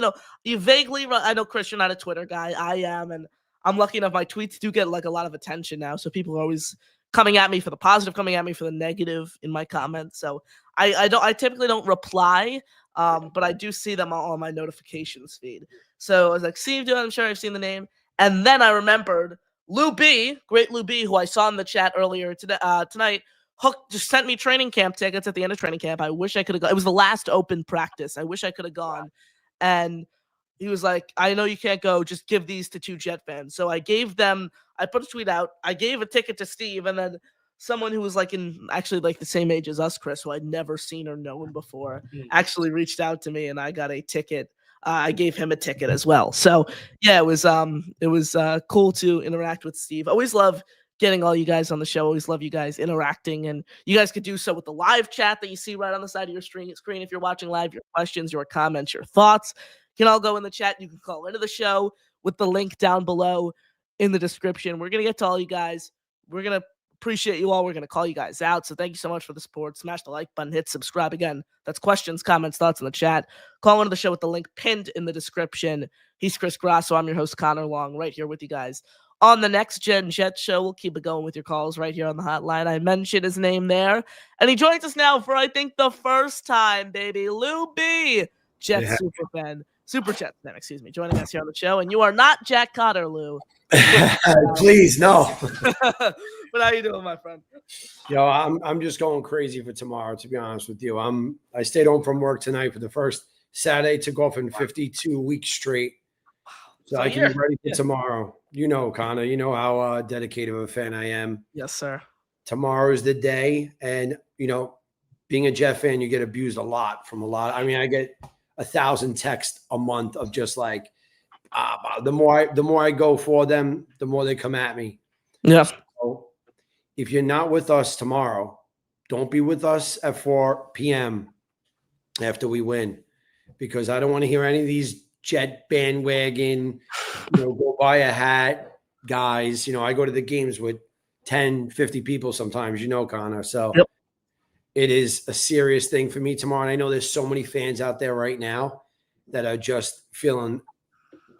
you vaguely, I know Chris, you're not a Twitter guy. I am. And I'm lucky enough. My tweets do get like a lot of attention now. So people are always coming at me for the positive, coming at me for the negative in my comments. So I typically don't reply, but I do see them all on my notifications feed. So I was like, Steve, I'm sure I've seen the name. And then I remembered Lou B, great Lou B, who I saw in the chat earlier tonight, just sent me training camp tickets at the end of training camp. I wish I could have gone. It was the last open practice. I wish I could have gone. And he was like, I know you can't go. Just give these to 2 Jet fans. So I gave them, I put a tweet out. I gave a ticket to Steve. And then someone who was actually the same age as us, Chris, who I'd never seen or known before, actually reached out to me and I got a ticket. I gave him a ticket as well. So yeah, it was cool to interact with Steve. Always love getting all you guys on the show. Always love you guys interacting, and you guys could do so with the live chat that you see right on the side of your screen. If you're watching live, your questions, your comments, your thoughts can all go in the chat. You can call into the show with the link down below in the description. We're going to get to all you guys. We're going to appreciate you all. We're going to call you guys out. So thank you so much for the support. Smash the like button, hit subscribe. Again, that's questions, comments, thoughts in the chat. Call into the show with the link pinned in the description. He's Chris Grasso. I'm your host, Connor Long, right here with you guys on the Next Gen Jets show. We'll keep it going with your calls right here on the hotline. I mentioned his name there. And he joins us now for, I think, the first time, baby. Lou B, Jets Super Jets fan, excuse me, joining us here on the show. And you are not Jack Cotter, Lou. Please, no. But how you doing, my friend? Yo, I'm just going crazy for tomorrow, to be honest with you. I stayed home from work tonight for the first Saturday, took off in 52 weeks straight. So I can be ready for tomorrow. You know, Connor, you know how dedicated of a fan I am. Yes, sir. Tomorrow is the day. And, being a Jet fan, you get abused a lot from a lot. I mean, I get 1,000 texts a month of just like, the more I go for them, the more they come at me. Yeah. So if you're not with us tomorrow, don't be with us at 4 p.m. after we win, because I don't want to hear any of these Jet bandwagon, go buy a hat guys. I go to the games with 10, 50 people sometimes, Connor. So yep. It is a serious thing for me tomorrow. And I know there's so many fans out there right now that are just feeling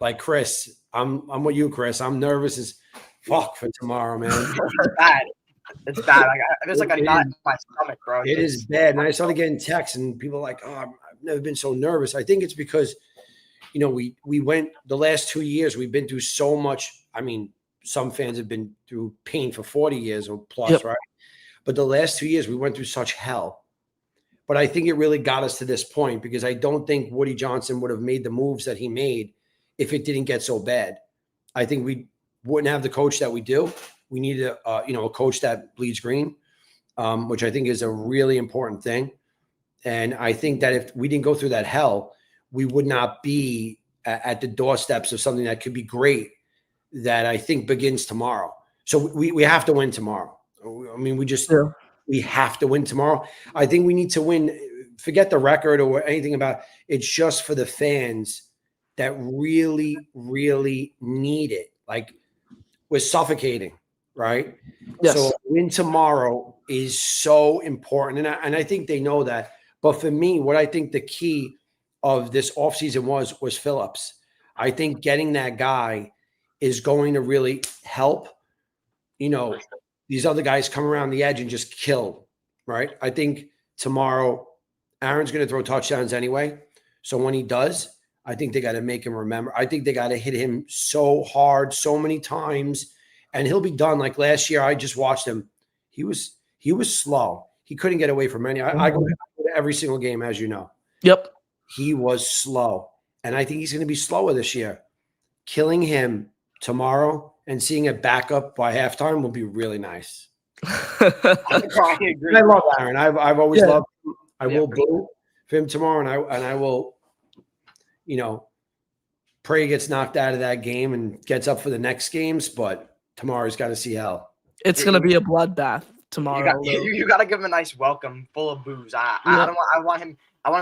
like Chris. I'm with you, Chris. I'm nervous as fuck for tomorrow, man. It's bad. It's bad. There's like a knot in my stomach, bro. It is bad. And I started getting texts and people are like, oh, I've never been so nervous. I think it's because, we went the last 2 years, we've been through so much. I mean, some fans have been through pain for 40 years or plus, yep. Right? But the last 2 years, we went through such hell. But I think it really got us to this point, because I don't think Woody Johnson would have made the moves that he made if it didn't get so bad. I think we wouldn't have the coach that we do. We needed a coach that bleeds green, which I think is a really important thing. And I think that if we didn't go through that hell, we would not be at the doorsteps of something that could be great, that I think begins tomorrow. So we have to win tomorrow. I mean, we have to win tomorrow. I think we need to win. Forget the record or anything about it. It's just for the fans that really, really need it. Like, we're suffocating, right? Yes. So win tomorrow is so important. And I think they know that. But for me, what I think the key of this offseason was Phillips. I think getting that guy is going to really help, these other guys come around the edge and just kill right? I think tomorrow Aaron's going to throw touchdowns anyway. So when he does, I think they got to make him remember. I think they got to hit him so hard, so many times, and he'll be done. Like last year, I just watched him. He was slow. He couldn't get away from any. I go to every single game, as you know. Yep. He was slow, and I think he's going to be slower this year. Killing him tomorrow and seeing it back up by halftime will be really nice. I agree. I love Aaron. I've always loved him. I will for boo for him tomorrow, and I will, pray he gets knocked out of that game and gets up for the next games. But tomorrow he's got to see hell. It's going to be a bloodbath tomorrow. You got to give him a nice welcome, full of booze. I want him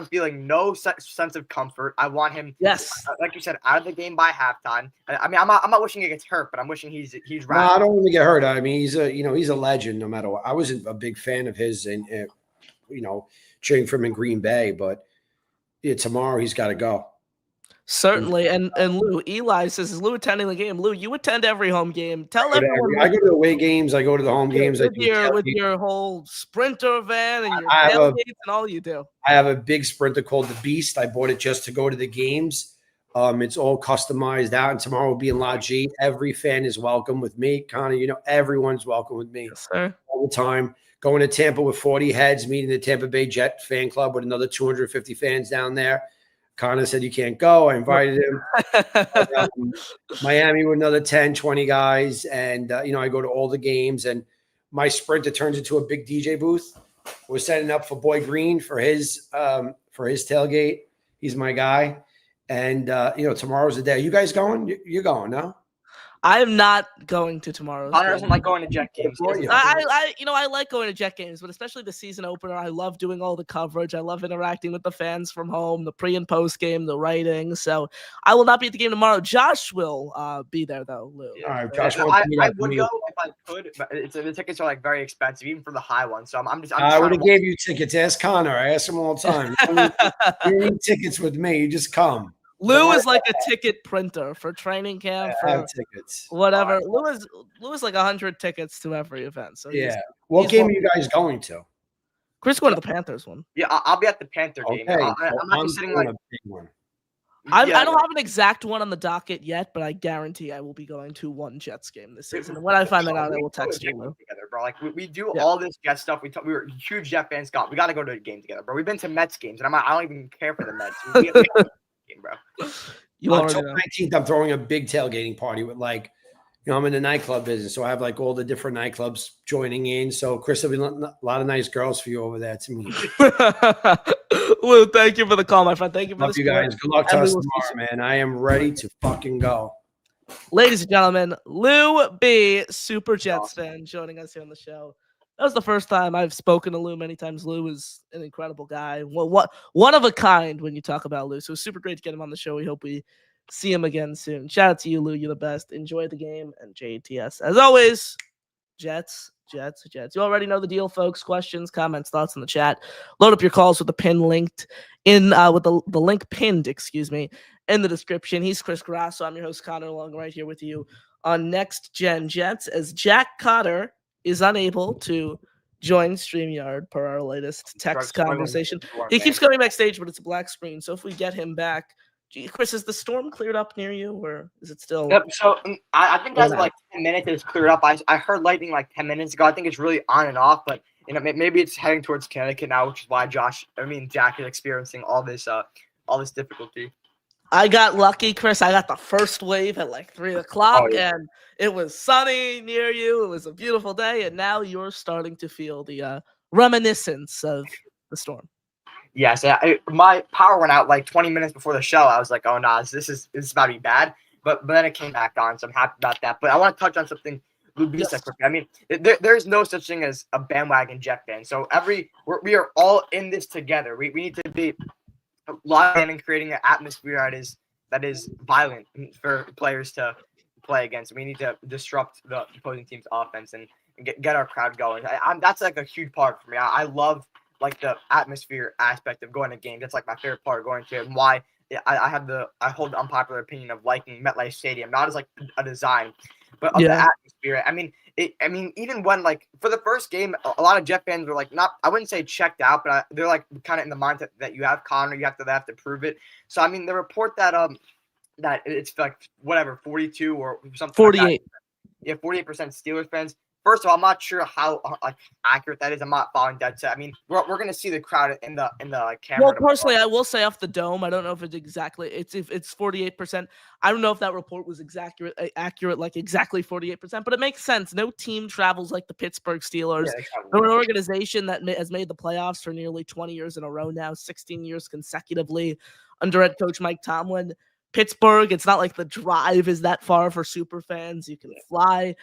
feeling no sense of comfort. I want him, like you said, out of the game by halftime. I mean, I'm not wishing he gets hurt, but I'm wishing he's right. No, I don't want to get hurt. I mean, he's a legend no matter what. I wasn't a big fan of his, and cheering for him in Green Bay, but tomorrow he's got to go. Certainly. And Lou, Eli says, is Lou attending the game? Lou, you attend every home game. Tell everyone. I go to the away games. I go to the home games. With your whole Sprinter van and your tailgates and all you do. I have a big Sprinter called the Beast. I bought it just to go to the games. It's all customized out, and tomorrow will be in Lot G. Every fan is welcome with me. Connor, everyone's welcome with me. Yes, sir. All the time. Going to Tampa with 40 heads, meeting the Tampa Bay Jet fan club with another 250 fans down there. Connor said you can't go. I invited him. Miami with another 10, 20 guys. And, I go to all the games. And my Sprinter turns into a big DJ booth. We're setting up for Boy Green for his tailgate. He's my guy. And, tomorrow's the day. You guys going? You're going, no? I am not going to tomorrow's. Connor doesn't like going to Jet games. I like going to Jet games, but especially the season opener. I love doing all the coverage. I love interacting with the fans from home, the pre and post game, the writing. So I will not be at the game tomorrow. Josh will be there though, Lou. All right, Josh. I would go if I could, but the tickets are very expensive, even for the high ones. So I'm just I would have gave you tickets. Ask Connor. I ask him all the time. You need tickets with me. You just come. Lou is like a ticket printer for training camp. I have tickets. Whatever. Lou is like 100 tickets to every event. So what game are you guys going to? Chris going to the Panthers one. Yeah, I'll be at the Panther game. I'm not sitting like a big one. I don't have an exact one on the docket yet, but I guarantee I will be going to one Jets game this season. And when I find that out, I will text you. Together, bro. Like we do all this Jets stuff. We were huge Jet fans. We got to go to a game together, bro. We've been to Mets games, and I don't even care for the Mets. Game, bro. October 19th, I'm throwing a big tailgating party with I'm in the nightclub business, so I have all the different nightclubs joining in. So Chris, there'll be a lot of nice girls for you over there to meet. Lou, thank you for the call, my friend. Thank you for Love you guys. Good luck to us tomorrow, man. I am ready to fucking go. Ladies and gentlemen, Lou B, Super Jets fan, joining us here on the show. That was the first time I've spoken to Lou many times. Lou is an incredible guy. One of a kind when you talk about Lou. So it's super great to get him on the show. We hope we see him again soon. Shout out to you, Lou. You're the best. Enjoy the game. And JTS. As always, Jets. You already know the deal, folks. Questions, comments, thoughts in the chat. Load up your calls with the pin linked in with the link pinned, in the description. He's Chris Grasso. I'm your host, Cotter Long, right here with you on Next Gen Jets as Jack Cotter is unable to join StreamYard per our latest text conversation. He keeps going backstage, but it's a black screen. So if we get him back, Chris, is the storm cleared up near you, or is it still? Yep. So I think that's 10 minutes. It's cleared up. I heard lightning 10 minutes ago. I think it's really on and off, but maybe it's heading towards Connecticut now, which is why Jack is experiencing all this difficulty. I got lucky, Chris. I got the first wave at 3:00, and it was sunny near you. It was a beautiful day, and now you're starting to feel the reminiscence of the storm. Yes, my power went out 20 minutes before the show. I was like, "Oh no, this is about to be bad." But then it came back on, so I'm happy about that. But I want to touch on something Lou B said quickly. I mean, there's no such thing as a bandwagon Jet fan. So we are all in this together. We need to be locked in and creating an atmosphere that is violent for players to play against. We need to disrupt the opposing team's offense and get our crowd going. That's a huge part for me. I love the atmosphere aspect of going to games. That's my favorite part of going to it, and why I hold the unpopular opinion of liking MetLife Stadium, not as a design, but of the Yeah. atmosphere. I mean, even when like for the first game, a lot of Jet fans were like I wouldn't say checked out, but they're like kind of in the mindset that you have Connor, they have to prove it. So I mean, the report that that it's like whatever 42 or something 48. like that. Yeah, 48% Steelers fans. First of all, I'm not sure how like accurate that is. I'm not following dead set. I mean, we're gonna see the crowd in the like, camera. Well, tomorrow. personally, I will say off the dome, I don't know if it's exactly if it's 48%. I don't know if that report was accurate, like exactly 48%, but it makes sense. No team travels like the Pittsburgh Steelers. Yeah, exactly. They're an organization that has made the playoffs for nearly 20 years in a row now, 16 years consecutively under head coach Mike Tomlin. Pittsburgh, it's not like the drive is that far for super fans. You can fly.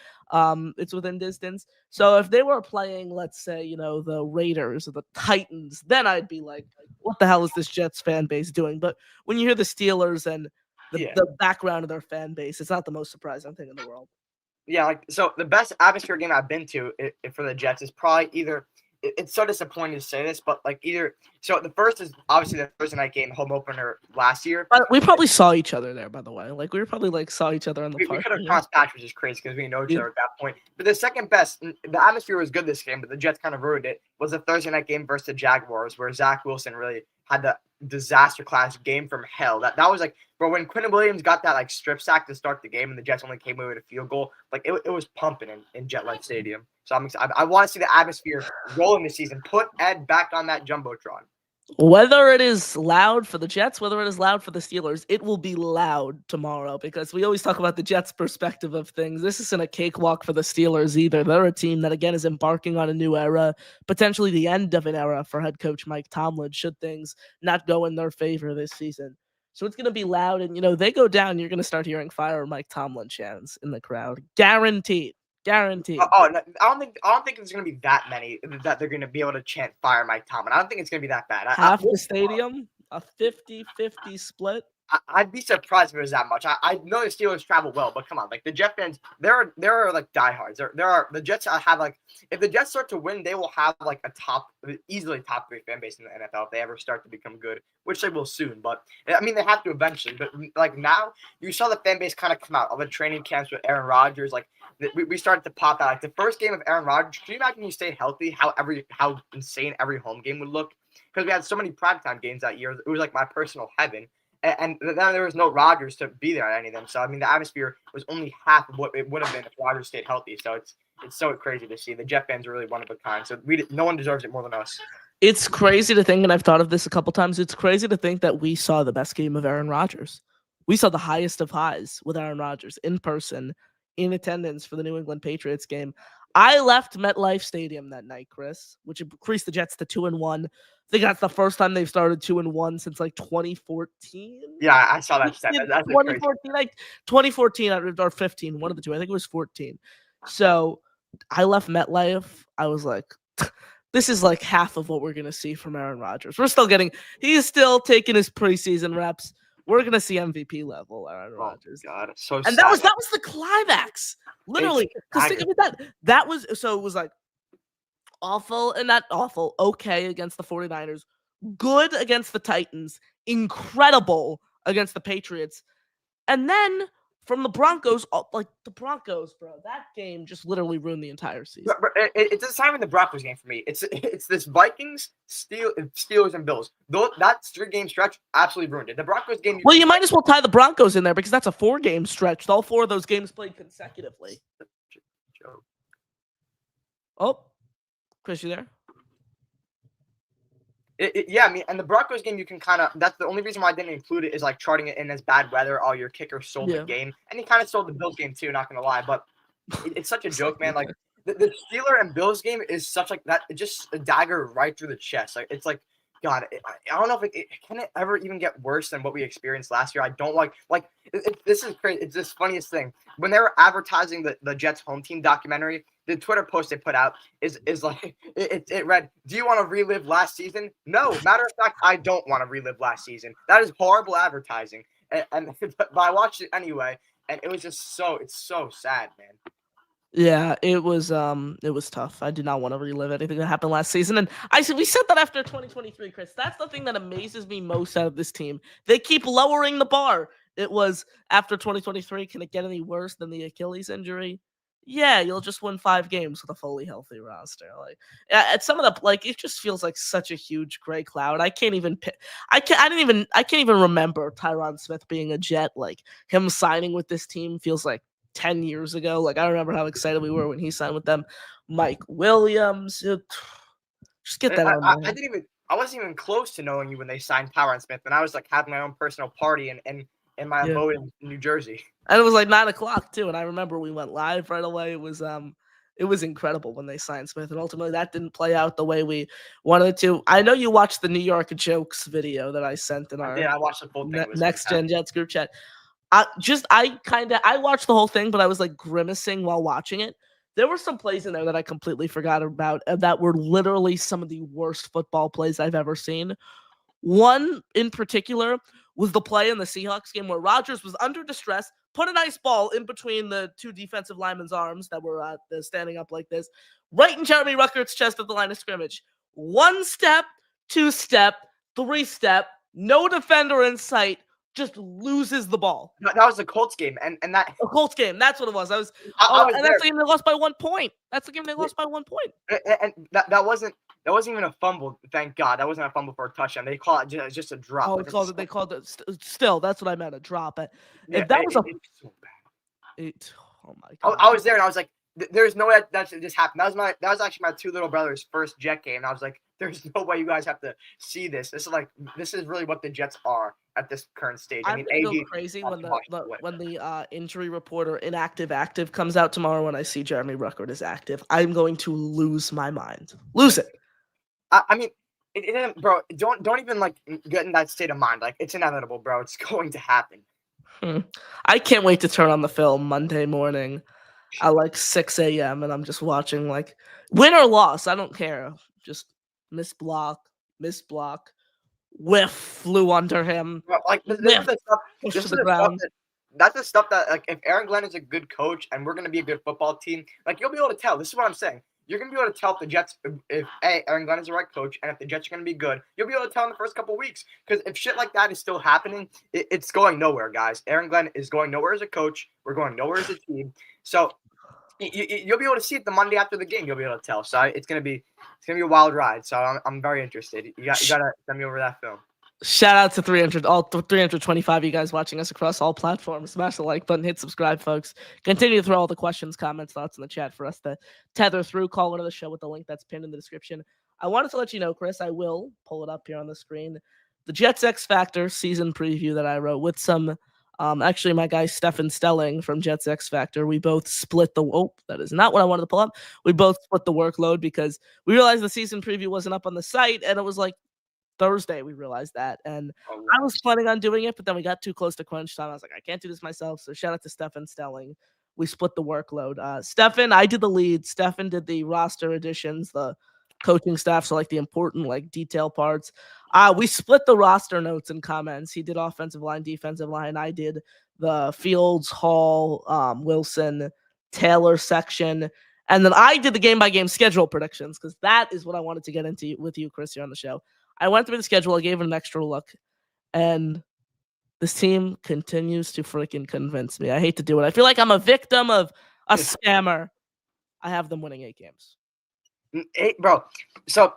It's within distance. So if they were playing, let's say, the Raiders or the Titans, then I'd be like, what the hell is this Jets fan base doing? But when you hear the Steelers and the background of their fan base, it's not the most surprising thing in the world. Yeah, like so the best atmosphere game I've been to for the Jets is probably either it's so disappointing to say this, but like so the first is obviously the Thursday night game home opener last year. But we probably saw each other there, by the way. Like we were probably like saw each other in the We park. could have crossed paths, which is crazy because we know each other at that point. But the second best, the atmosphere was good this game, but the Jets kind of ruined it, was the Thursday night game versus the Jaguars, where Zach Wilson really had the disaster class game from hell. That was like, bro, when Quentin Williams got that like strip sack to start the game and the Jets only came away with a field goal, like it was pumping in JetLife Stadium. So I'm excited. I want to see the atmosphere rolling this season. Put Ed back on that Jumbotron. Whether it is loud for the Jets, whether it is loud for the Steelers, it will be loud tomorrow because we always talk about the Jets' perspective of things. This isn't a cakewalk for the Steelers either. They're a team that, again, is embarking on a new era, potentially the end of an era for head coach Mike Tomlin, should things not go in their favor this season. So it's going to be loud, and, they go down, you're going to start hearing Fire Mike Tomlin chants in the crowd. Guaranteed. Guaranteed. Oh, no, I don't think there's going to be that many that they're going to be able to chant Fire Mike Tomlin. I don't think it's going to be that bad. Half the stadium, a 50-50 split. I'd be surprised if it was that much. I know the Steelers travel well, but come on, like the Jet fans, there are like diehards. There are the Jets have like if the Jets start to win, they will have like easily top 3 fan base in the NFL if they ever start to become good, which they will soon. But I mean, they have to eventually. But like now, you saw the fan base kind of come out. All the training camps with Aaron Rodgers, like we started to pop out. Like the first game of Aaron Rodgers, can you imagine he stayed healthy? How insane every home game would look, because we had so many primetime games that year. It was like my personal heaven. And then there was no Rodgers to be there at any of them. So, I mean, the atmosphere was only half of what it would have been if Rodgers stayed healthy. So, it's so crazy to see. The Jet fans are really one of a kind. So, no one deserves it more than us. It's crazy to think, and I've thought of this a couple times, it's crazy to think that we saw the best game of Aaron Rodgers. We saw the highest of highs with Aaron Rodgers in person, in attendance for the New England Patriots game. I left MetLife Stadium that night, Chris, which increased the Jets to 2-1. I think that's the first time they've started 2-1 since like 2014. Yeah, I saw that stat. That's 2014, like 2014 or 15, one of the two. I think it was 14. So I left MetLife. I was like, this is like half of what we're gonna see from Aaron Rodgers. He's still taking his preseason reps. We're gonna see MVP level Aaron Rodgers. God, it's so and sad. that was the climax, literally. Because think about that was so it was like awful and not awful, okay against the 49ers, good against the Titans, incredible against the Patriots, and then from the Broncos, like the Broncos, bro, that game just literally ruined the entire season. It's the time in the Broncos game for me. It's this Vikings, Steelers, and Bills. That 3-game stretch absolutely ruined it. The Broncos game. Well, you might as well tie the Broncos in there because that's a 4-game stretch. All 4 of those games played consecutively. Oh, Chris, you there? Yeah, I mean, and the Broncos game, you can kind of, that's the only reason why I didn't include it is like charting it in as bad weather. All your kickers sold the game. And he kind of sold the Bills game too, not going to lie. But it's such a joke, man. Like the Steeler and Bills game is such like that, just a dagger right through the chest. Like, it's like, God, I don't know if can it ever even get worse than what we experienced last year. I don't like this is crazy. It's this funniest thing. When they were advertising the Jets home team documentary, the Twitter post they put out is like it read, "Do you want to relive last season?" No, matter of fact, I don't want to relive last season. That is horrible advertising. And but I watched it anyway, and it was just it's so sad, man. Yeah, it was tough. I did not want to relive anything that happened last season. And we said that after 2023, Chris. That's the thing that amazes me most out of this team. They keep lowering the bar. It was after 2023. Can it get any worse than the Achilles injury? Yeah, you'll just win 5 games with a fully healthy roster. Like at some of the it just feels like such a huge gray cloud. I can't even I can't even remember Tyron Smith being a Jet. Like him signing with this team feels like 10 years ago. Like I remember how excited we were when he signed with them. Mike Williams, just get that on. I wasn't even close to knowing you when they signed Tyron Smith, and I was like having my own personal party in my abode in New Jersey. And it was like 9:00 too. And I remember we went live right away. It was incredible when they signed Smith. And ultimately that didn't play out the way we wanted it to. I know you watched the New York Jokes video that I sent in our I watched the full thing. Next Gen Jets group chat. I watched the whole thing, but I was like grimacing while watching it. There were some plays in there that I completely forgot about that were literally some of the worst football plays I've ever seen. One in particular was the play in the Seahawks game where Rodgers was under distress, put a nice ball in between the 2 defensive linemen's arms that were standing up like this, right in Jeremy Ruckert's chest at the line of scrimmage. 1 step, 2 step, 3 step, no defender in sight, just loses the ball. That was the Colts game, and that the Colts game. That's what it was. That's the game they lost by 1 point. That's the game they lost by 1 point. And that wasn't even a fumble. Thank God, that wasn't a fumble for a touchdown. They call it just a drop. Oh, they called it. Still, that's what I meant, a drop. If that was so bad. Oh my God. I was there, and I was like, "There's no way that should just happen." That was actually my 2 little brothers' first Jet game, and I was like, "There's no way you guys have to see this. This is really what the Jets are at this current stage." I mean, go crazy when the injury report or inactive comes out tomorrow. When I see Jeremy Ruckert is active, I'm going to lose my mind. Lose it. I mean, it bro. Don't even get in that state of mind. Like it's inevitable, bro. It's going to happen. I can't wait to turn on the film Monday morning at 6 a.m. and I'm just watching win or loss. I don't care. Just miss block, whiff, flew under him. Bro, this is that's the stuff that if Aaron Glenn is a good coach and we're gonna be a good football team, you'll be able to tell. This is what I'm saying. You're going to be able to tell if the Jets, if Aaron Glenn is the right coach, and if the Jets are going to be good, you'll be able to tell in the first couple of weeks. Because if shit like that is still happening, it's going nowhere, guys. Aaron Glenn is going nowhere as a coach. We're going nowhere as a team. So you'll be able to see it the Monday after the game. You'll be able to tell. So it's going to be a wild ride. So I'm very interested. You got to send me over that film. Shout out to all 325 of you guys watching us across all platforms. Smash the like button, hit subscribe, folks. Continue to throw all the questions, comments, thoughts in the chat for us to tether through. Call into the show with the link that's pinned in the description. I wanted to let you know, Chris, I will pull it up here on the screen. The Jets X Factor season preview that I wrote with some, actually my guy Stefan Stelling from Jets X Factor. We both split that is not what I wanted to pull up. We both split the workload because we realized the season preview wasn't up on the site, and it was Thursday we realized that, and I was planning on doing it, but then we got too close to crunch time. I was like, I can't do this myself. So shout out to Stefan Stelling. We split the workload. Stefan, I did the lead. Stefan did the roster additions, the coaching staff, so the important detail parts. We split the roster notes and comments. He did offensive line, defensive line. I did the Fields, Hall, Wilson, Taylor section. And then I did the game-by-game schedule predictions because that is what I wanted to get into with you, Chris, here on the show. I went through the schedule. I gave it an extra look. And this team continues to freaking convince me. I hate to do it. I feel like I'm a victim of a scammer. I have them winning 8 games. 8, bro. So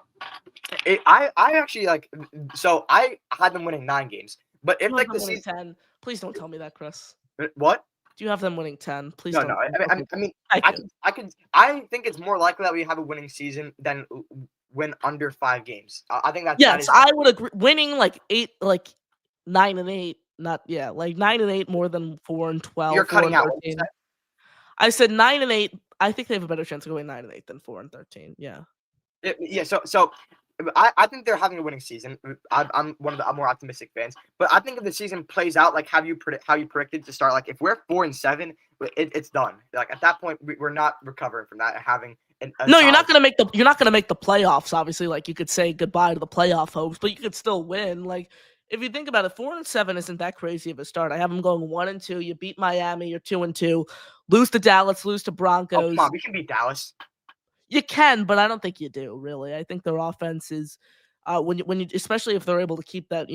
I actually I had them winning 9 games. But if the season 10, please don't tell me that, Chris. What? Do you have them winning 10? Please no, don't. No. I think it's more likely that we have a winning season than win under 5 games. I think that's yes. I would agree. Winning 8, 9 and 8, 9 and 8 more than 4 and 12. You're cutting out. I said 9 and 8. I think they have a better chance of going 9 and 8 than 4 and 13. Yeah. Yeah. So I think they're having a winning season. I'm one of the more optimistic fans, but I think if the season plays out how you predicted to start, if we're 4 and 7, it's done. At that point, we're not recovering from that and having. You're not gonna make the playoffs. Obviously, you could say goodbye to the playoff hopes, but you could still win. If you think about it, 4 and 7 isn't that crazy of a start. I have them going 1 and 2. You beat Miami, you're 2 and 2. Lose to Dallas, lose to Broncos. Oh, come on, we can beat Dallas. You can, but I don't think you do, really. I think their offense is when you especially if they're able to keep that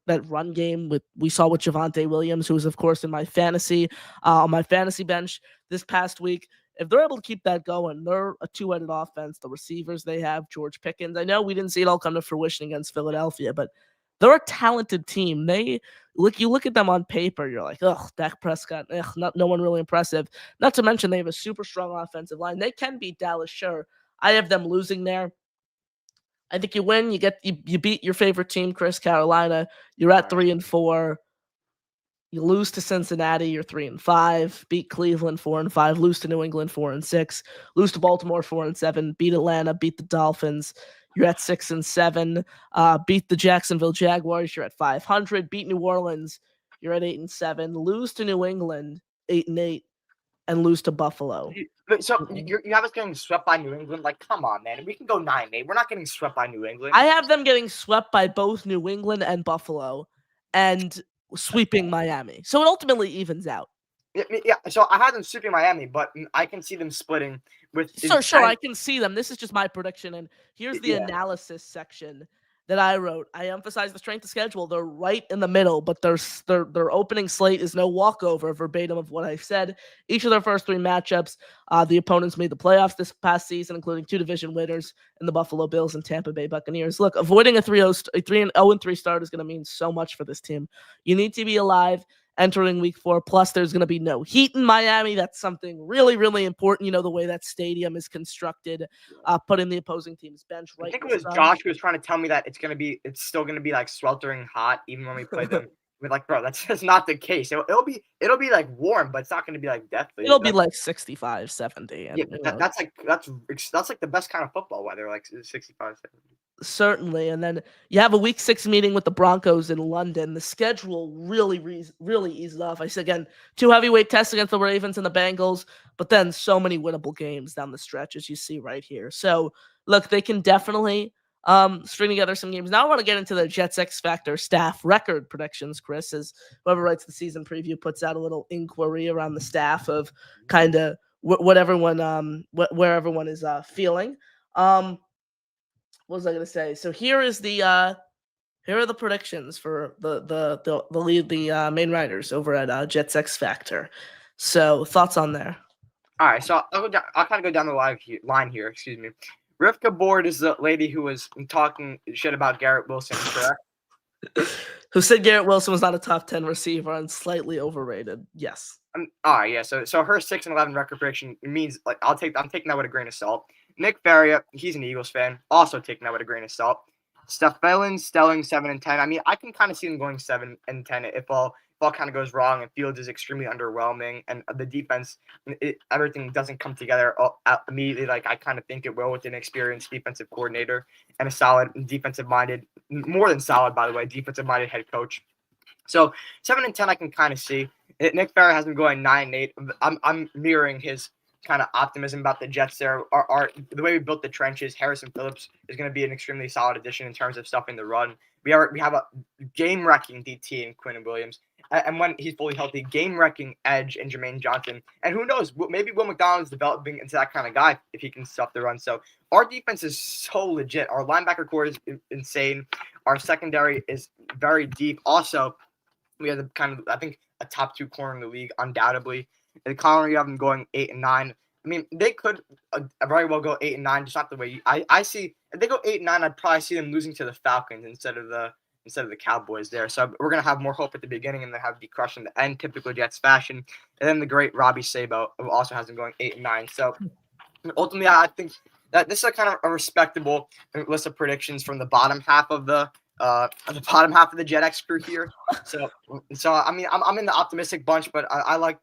that run game we saw with Javonte Williams, who was of course in my fantasy on my fantasy bench this past week. If they're able to keep that going, they're a two-headed offense. The receivers they have, George Pickens. I know we didn't see it all come to fruition against Philadelphia, but they're a talented team. You look at them on paper, you're like, ugh, Dak Prescott, no one really impressive. Not to mention they have a super strong offensive line. They can beat Dallas, sure. I have them losing there. I think you win. You beat your favorite team, Chris, Carolina. You're at 3-4. You lose to Cincinnati, you're 3-5. Beat Cleveland 4-5. Lose to New England 4-6. Lose to Baltimore 4-7. Beat Atlanta. Beat the Dolphins. You're at 6-7. Beat the Jacksonville Jaguars. You're at 500. Beat New Orleans. You're at 8-7. Lose to New England 8-8, and lose to Buffalo. So you have us getting swept by New England? Like, come on, man. We can go 9-8. We're not getting swept by New England. I have them getting swept by both New England and Buffalo, and sweeping Miami. So it ultimately evens out. Yeah. So I had them sweeping Miami, but I can see them splitting with. Sure, I can see them. This is just my prediction, and here's the analysis section that I wrote. I emphasize the strength of schedule. They're right in the middle, but their opening slate is no walkover, verbatim of what I've said. Each of their first 3 matchups, the opponents made the playoffs this past season, including 2 division winners in the Buffalo Bills and Tampa Bay Buccaneers. Look, avoiding a 3-0-3 start is going to mean so much for this team. You need to be alive entering week 4. Plus, there's going to be no heat in Miami. That's something really, really important. The way that stadium is constructed, putting the opposing team's bench right. I think it was Josh who was trying to tell me that it's still going to be like sweltering hot even when we play them. We're like, bro, that's just not the case. It'll be like warm, but it's not going to be like deathly. It'll be like 65, 70. Yeah, that's like the best kind of football weather, like 65, 70. Certainly. And then you have a week 6 meeting with the Broncos in London. The schedule really eased off. I said, again, 2 heavyweight tests against the Ravens and the Bengals, but then so many winnable games down the stretch, as you see right here. So, look, they can definitely string together some games. Now I want to get into the Jets X Factor staff record predictions, Chris, as whoever writes the season preview puts out a little inquiry around the staff of kind of where everyone is feeling. What was I going to say? So here are the predictions for the main writers over at Jets X Factor. So thoughts on there? All right, so I'll kind of go down the line here. Excuse me. Rivka Board is the lady who was talking shit about Garrett Wilson, correct? Who said Garrett Wilson was not a top 10 receiver and slightly overrated? Yes. All right, yeah. So her 6-11 record prediction means like I'm taking that with a grain of salt. Nick Faria, he's an Eagles fan, also taking that with a grain of salt. Stelling 7-10. I mean, I can kind of see them going 7-10 if all kind of goes wrong and Fields is extremely underwhelming and the defense, everything doesn't come together immediately like I kind of think it will with an experienced defensive coordinator and a solid defensive-minded, more than solid, by the way, defensive-minded head coach. So 7-10 I can kind of see. Nick Faria has been going 9-8. I'm mirroring his kind of optimism about the Jets there. The way we built the trenches, Harrison Phillips is going to be an extremely solid addition in terms of stuffing the run. We have a game-wrecking DT in Quinn Williams. And when he's fully healthy, game-wrecking edge in Jermaine Johnson. And who knows, maybe Will McDonald's developing into that kind of guy if he can stuff the run. So our defense is so legit. Our linebacker core is insane. Our secondary is very deep. Also, we have I think, a top 2 corner in the league, undoubtedly. And Connor, you have them going 8-9. I mean, they could very well go 8-9, just not the way I see. If they go 8-9, I'd probably see them losing to the Falcons instead of the Cowboys there. So we're gonna have more hope at the beginning and then have be crushed in the end, typical Jets fashion. And then the great Robbie Sabo, who also has them going 8-9. So ultimately, I think that this is a kind of a respectable list of predictions from the bottom half of the Jet X crew here. So I mean, I'm in the optimistic bunch, but I'd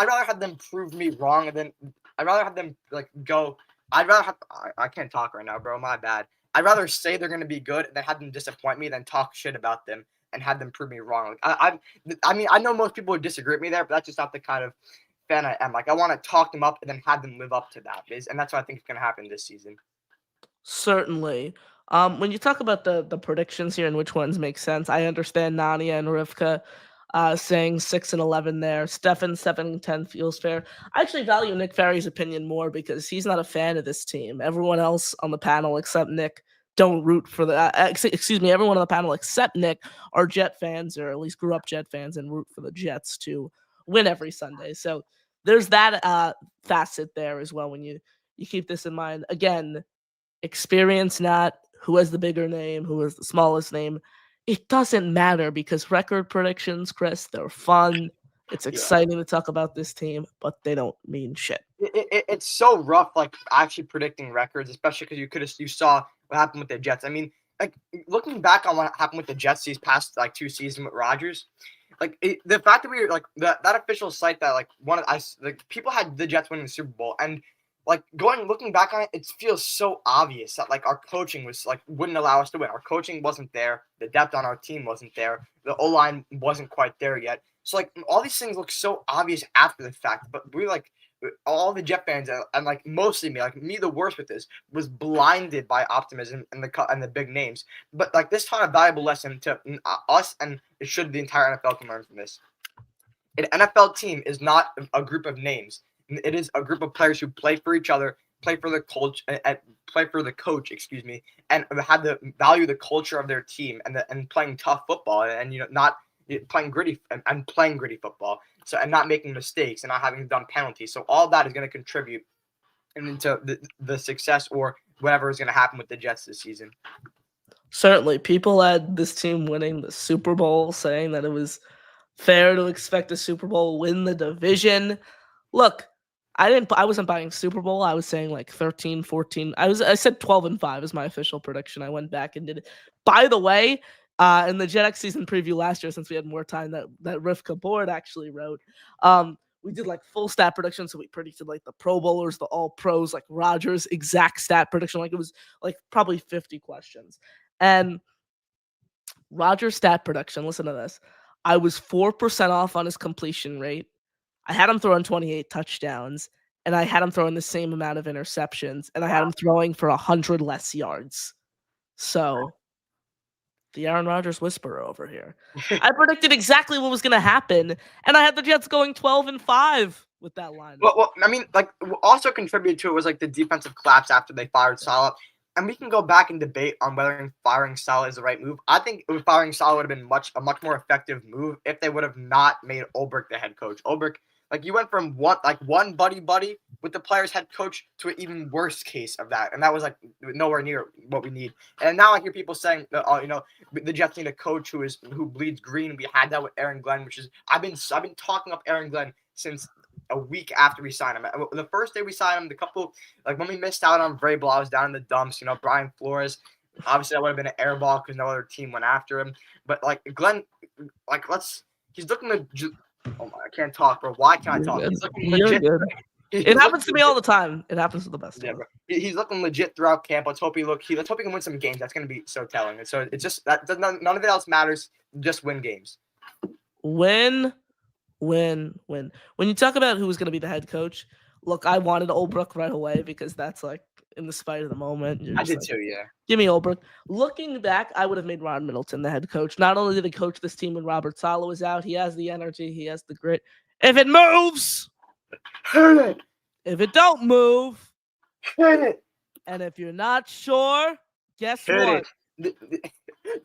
rather have them prove me wrong than I'd rather have them go. I can't talk right now, bro. My bad. I'd rather say they're going to be good than have them disappoint me than talk shit about them and have them prove me wrong. I mean, I know most people would disagree with me there, but that's just not the kind of fan I am. Like, I want to talk them up and then have them live up to that. And that's what I think is going to happen this season. Certainly. When you talk about the predictions here and which ones make sense, I understand Nania and Rivka saying 6-11 there. Stefan 7-10 feels fair. I actually value Nick Ferry's opinion more because he's not a fan of this team. Everyone else on the panel except Nick don't root for the excuse me, everyone on the panel except Nick are Jet fans, or at least grew up Jet fans, and root for the Jets to win every Sunday. So there's that facet there as well when you keep this in mind. Again, experience, not who has the bigger name, who has the smallest name. It doesn't matter because record predictions, Chris, they're fun. It's exciting to talk about this team, but they don't mean shit. It's so rough, like actually predicting records, especially because you saw what happened with the Jets. I mean, like looking back on what happened with the Jets these past like 2 seasons with Rodgers, like the fact that we were like that official site that like people had the Jets winning the Super Bowl, and like looking back on it, it feels so obvious that like our coaching was like wouldn't allow us to win. Our coaching wasn't there. The depth on our team wasn't there. The O-line wasn't quite there yet. So like all these things look so obvious after the fact, but we like all the Jet fans and like mostly me, the worst with this, was blinded by optimism and the big names. But like this taught a valuable lesson to us, and it should the entire NFL can learn from this. An NFL team is not a group of names. It is a group of players who play for each other, play for the coach, excuse me, and have the value the culture of their team and playing tough football and not playing gritty football. So and not making mistakes and not having done penalties. So all that is going to contribute into the success or whatever is going to happen with the Jets this season. Certainly, people had this team winning the Super Bowl, saying that it was fair to expect a Super Bowl, win the division. Look, I wasn't buying Super Bowl. I was saying like 13, 14. I said 12-5 is my official prediction. I went back and did it. By the way, in the JetX season preview last year, since we had more time that Rivka Board actually wrote, we did like full stat prediction. So we predicted like the Pro Bowlers, the All Pros, like Rodgers' exact stat prediction. Like it was like probably 50 questions. And Rodgers' stat prediction, listen to this. I was 4% off on his completion rate. I had him throwing 28 touchdowns, and I had him throwing the same amount of interceptions, and I had him throwing for 100 less yards. So the Aaron Rodgers whisperer over here. I predicted exactly what was going to happen, and I had the Jets going 12-5 with that line. Well, I mean, like, also contributed to it was like the defensive collapse after they fired Saleh. And we can go back and debate on whether firing Saleh is the right move. I think firing Saleh would have been a much more effective move if they would have not made Ulbrich the head coach. Ulbrich, like you went from one buddy with the player's head coach to an even worse case of that, and that was like nowhere near what we need. And now I hear people saying that the Jets need a coach who bleeds green. We had that with Aaron Glenn, which is I've been talking up Aaron Glenn since a week after we signed him. The first day we signed him, the couple like when we missed out on Vrabel, I was down in the dumps. Brian Flores, obviously that would have been an air ball because no other team went after him. But like Glenn, like he's looking to. Oh my, I can't talk, bro. Why can't I talk? He's looking legit. It happens to me all the time. It happens to the best. Yeah, bro. He's looking legit throughout camp. Let's hope he can win some games. That's going to be so telling. And so it's just that none of it else matters. Just win games. Win. When you talk about who's going to be the head coach, look, I wanted Ulbrich right away because that's like in the spite of the moment. I did too, yeah. Give me Ulbrich. Looking back, I would have made Ron Middleton the head coach. Not only did he coach this team when Robert Saleh was out, he has the energy, he has the grit. If it moves, hit it. If it don't move, hit it. And if you're not sure, guess hit what? It.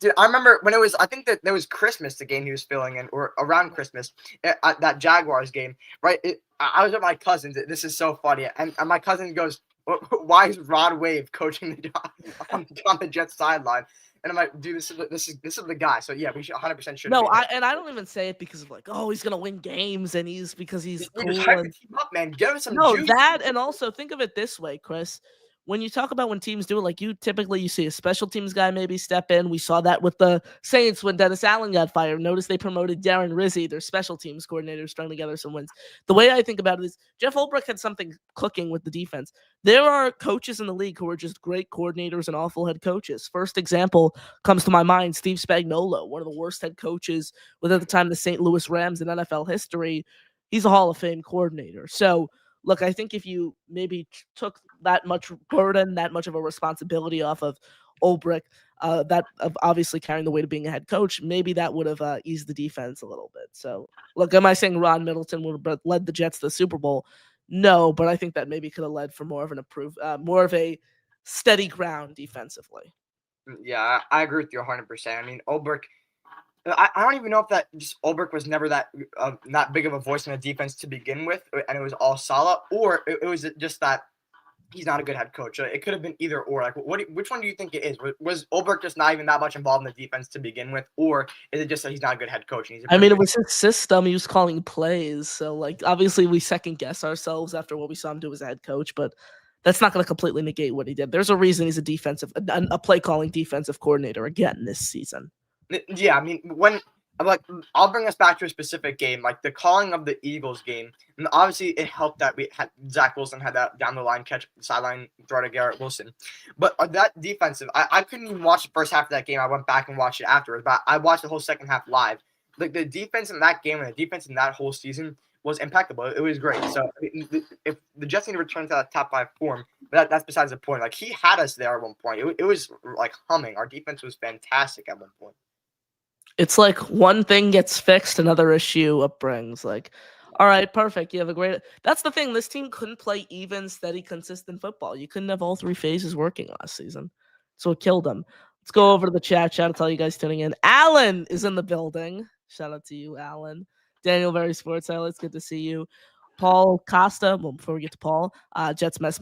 Dude, I remember when I think that there was Christmas, the game he was filling in, or around Christmas, that Jaguars game, right? I was with my cousins. This is so funny. And my cousin goes, why is Rod Wave coaching on the Jets sideline? And I'm like, dude, this is the guy. So yeah, we should 100% should. No, I don't even say it because of like, oh, he's gonna win games and he's cool. Just hype the team up, man. Give him some juice. That, and also think of it this way, Chris. When you talk about when teams do it, like you see a special teams guy maybe step in. We saw that with the Saints when Dennis Allen got fired. Notice they promoted Darren Rizzi, their special teams coordinator, strung together some wins. The way I think about it is Jeff Ulbrich had something cooking with the defense. There are coaches in the league who are just great coordinators and awful head coaches. First example comes to my mind, Steve Spagnuolo, one of the worst head coaches with at the time the St. Louis Rams in NFL history. He's a Hall of Fame coordinator. So look, I think if you maybe took that much burden, that much of a responsibility off of Ulbrich, that of obviously carrying the weight of being a head coach, maybe that would have eased the defense a little bit. So, look, am I saying Ron Middleton would have led the Jets to the Super Bowl? No, but I think that maybe could have led for more of a steady ground defensively. Yeah, I agree with you 100%. I mean, Ulbrich. I don't even know if that just Ulbrich was never that not big of a voice in the defense to begin with, and it was all Saleh, or it was just that he's not a good head coach. It could have been either or. Like, which one do you think it is? Was Ulbrich just not even that much involved in the defense to begin with, or is it just that he's not a good head coach? And he's a I mean, pretty it was his system. He was calling plays. So, like, obviously, we second guess ourselves after what we saw him do as a head coach, but that's not going to completely negate what he did. There's a reason he's a play calling defensive coordinator again this season. Yeah, I mean, when I'll bring us back to a specific game, like the calling of the Eagles game. And obviously, it helped that we had Zach Wilson had that down the line catch, sideline throw to Garrett Wilson. But that defensive, I couldn't even watch the first half of that game. I went back and watched it afterwards, but I watched the whole second half live. Like the defense in that game and the defense in that whole season was impeccable. It was great. So if the Jets need to return to that top 5 form, but that's besides the point. Like he had us there at one point. It was like humming. Our defense was fantastic at one point. It's like one thing gets fixed, another issue upbrings. Like, all right, perfect. You have a great. That's the thing. This team couldn't play even, steady, consistent football. You couldn't have all 3 phases working last season. So it killed them. Let's go over to the chat. Shout out to all you guys tuning in. Alan is in the building. Shout out to you, Alan. Daniel, very sports highlights. Good to see you. Paul Costa. Well, before we get to Paul, Jets mess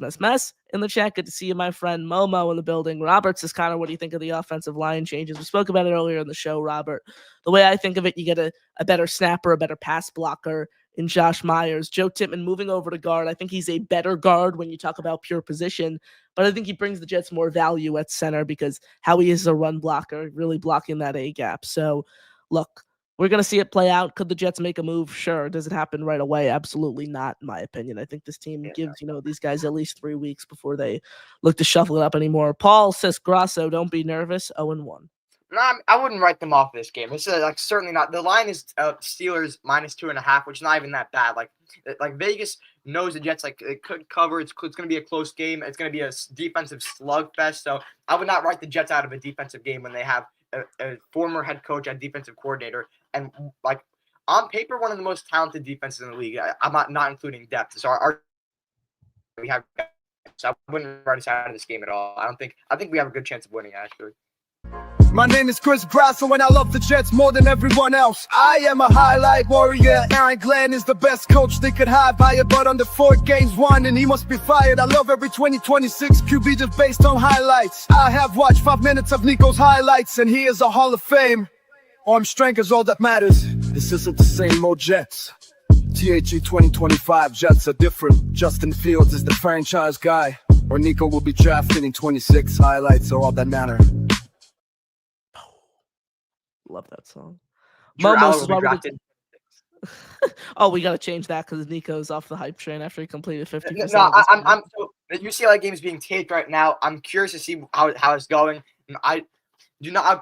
in the chat. Good to see you, my friend. Momo in the building. Robert says, Connor, what do you think of the offensive line changes? We spoke about it earlier in the show, Robert. The way I think of it, you get a better snapper, a better pass blocker in Josh Myers. Joe Tippmann moving over to guard. I think he's a better guard when you talk about pure position, but I think he brings the Jets more value at center because how he is a run blocker, really blocking that A gap. So, look, we're going to see it play out. Could the Jets make a move? Sure. Does it happen right away? Absolutely not, in my opinion. I think this team gives, these guys at least 3 weeks before they look to shuffle it up anymore. Paul says, Grasso, don't be nervous. 0-1. No, I wouldn't write them off this game. It's like certainly not. The line is Steelers -2.5, which is not even that bad. Like Vegas knows the Jets it could cover. It's going to be a close game. It's going to be a defensive slugfest. So I would not write the Jets out of a defensive game when they have a former head coach and defensive coordinator, and like on paper, one of the most talented defenses in the league. I'm not including depth. So we have. So I wouldn't write us out of this game at all. I think we have a good chance of winning actually. My name is Chris Grasso and I love the Jets more than everyone else. I am a highlight warrior. Aaron Glenn is the best coach they could have hired, but under 4 games won and he must be fired. I love every 2026 QB just based on highlights. I have watched 5 minutes of Nico's highlights and he is a Hall of Fame. Arm strength is all that matters. This isn't the same old Jets. THE 2025 Jets are different. Justin Fields is the franchise guy, or Nico will be drafted in 26. Highlights are all that matter. Love that song. Oh, we got to change that because Nico's off the hype train after he completed 50%. No, I'm so the UCLA game is being taped right now. I'm curious to see how it's going. I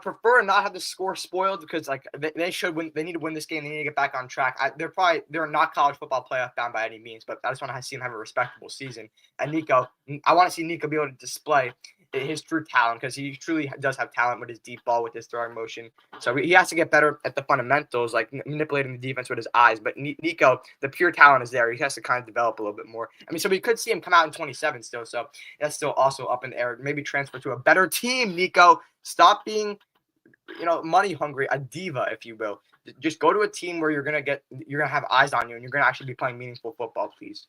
prefer not have the score spoiled because they should win. They need to win this game. They need to get back on track. They're not college football playoff bound by any means, but I just want to see them have a respectable season. And Nico, I want to see Nico be able to display his true talent because he truly does have talent with his deep ball, with his throwing motion. So he has to get better at the fundamentals, like manipulating the defense with his eyes. But Nico, the pure talent is there. He has to kind of develop a little bit more. I mean, so we could see him come out in 27 still. So that's still also up in the air. Maybe transfer to a better team, Nico. Stop being, money hungry, a diva, if you will. Just go to a team where you're gonna have eyes on you and you're gonna actually be playing meaningful football, please.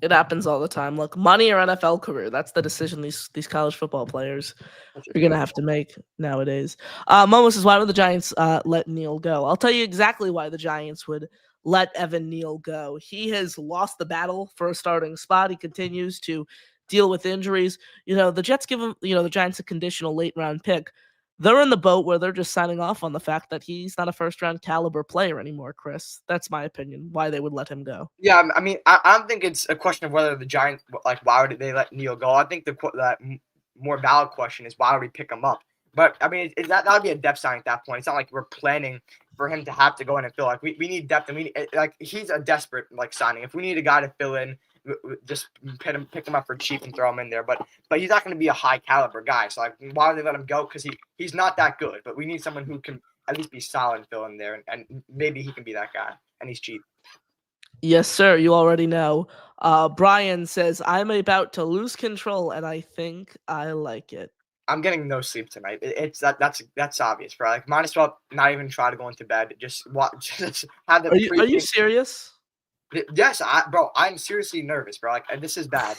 It happens all the time. Look, money or NFL career, that's the decision these college football players are going to have to make nowadays. Momo says, why would the Giants let Neal go? I'll tell you exactly why the Giants would let Evan Neal go. He has lost the battle for a starting spot. He continues to deal with injuries. The Jets give him, the Giants a conditional late-round pick. They're in the boat where they're just signing off on the fact that he's not a first-round caliber player anymore, Chris. That's my opinion, why they would let him go. Yeah, I mean, I don't think it's a question of whether the Giants, why would they let Neal go? I think that more valid question is why would we pick him up? But, I mean, that would be a depth sign at that point. It's not like we're planning for him to have to go in and fill. We need depth, and he's a desperate, signing. If we need a guy to fill in, just pick him up for cheap and throw him in there. But he's not going to be a high caliber guy. So why would they let him go? Because he's not that good. But we need someone who can at least be solid and fill in there, and maybe he can be that guy. And he's cheap. Yes, sir. You already know. Brian says, I'm about to lose control, and I think I like it. I'm getting no sleep tonight. That's obvious, bro. Like, might as well not even try to go into bed. Just watch. Just have the Are you pregame. serious? Yes, bro. I'm seriously nervous, bro. Like, this is bad.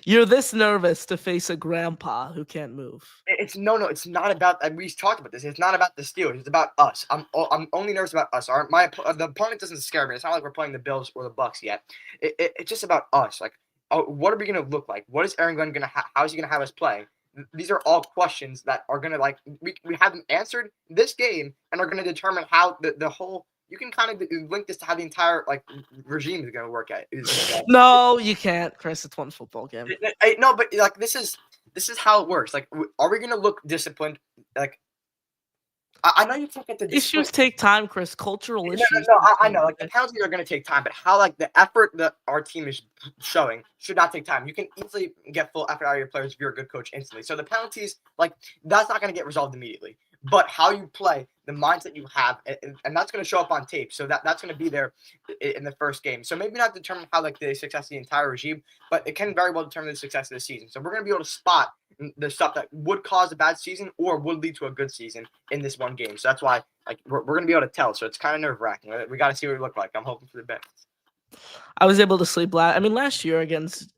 You're this nervous to face a grandpa who can't move. It's no. It's not about. We talked about this. It's not about the Steelers. It's about us. I'm only nervous about us. The opponent doesn't scare me. It's not like we're playing the Bills or the Bucks yet. It's just about us. Like, what are we gonna look like? What is Aaron Glenn gonna? How is he gonna have us playing? These are all questions that are gonna, like, we have them answered this game and are gonna determine how the whole. You can kind of link this to how the entire, like, regime is gonna work out. No, you can't, Chris. It's one football game. No, but like this is how it works. Like, are we gonna look disciplined? Like, I know you can't get the discipline. Issues take time, Chris. Cultural issues. No, I know. Like, the penalties are gonna take time, but how, like, the effort that our team is showing should not take time. You can easily get full effort out of your players if you're a good coach instantly. So the penalties, like, that's not gonna get resolved immediately. But how you play, the mindset you have, and that's going to show up on tape. So that's going to be there in the first game. So maybe not determine how, like, the success of the entire regime, but it can very well determine the success of the season. So we're going to be able to spot the stuff that would cause a bad season or would lead to a good season in this one game. So that's why, like, we're going to be able to tell. So it's kind of nerve-wracking. We got to see what we look like. I'm hoping for the best. I was able to sleep last year against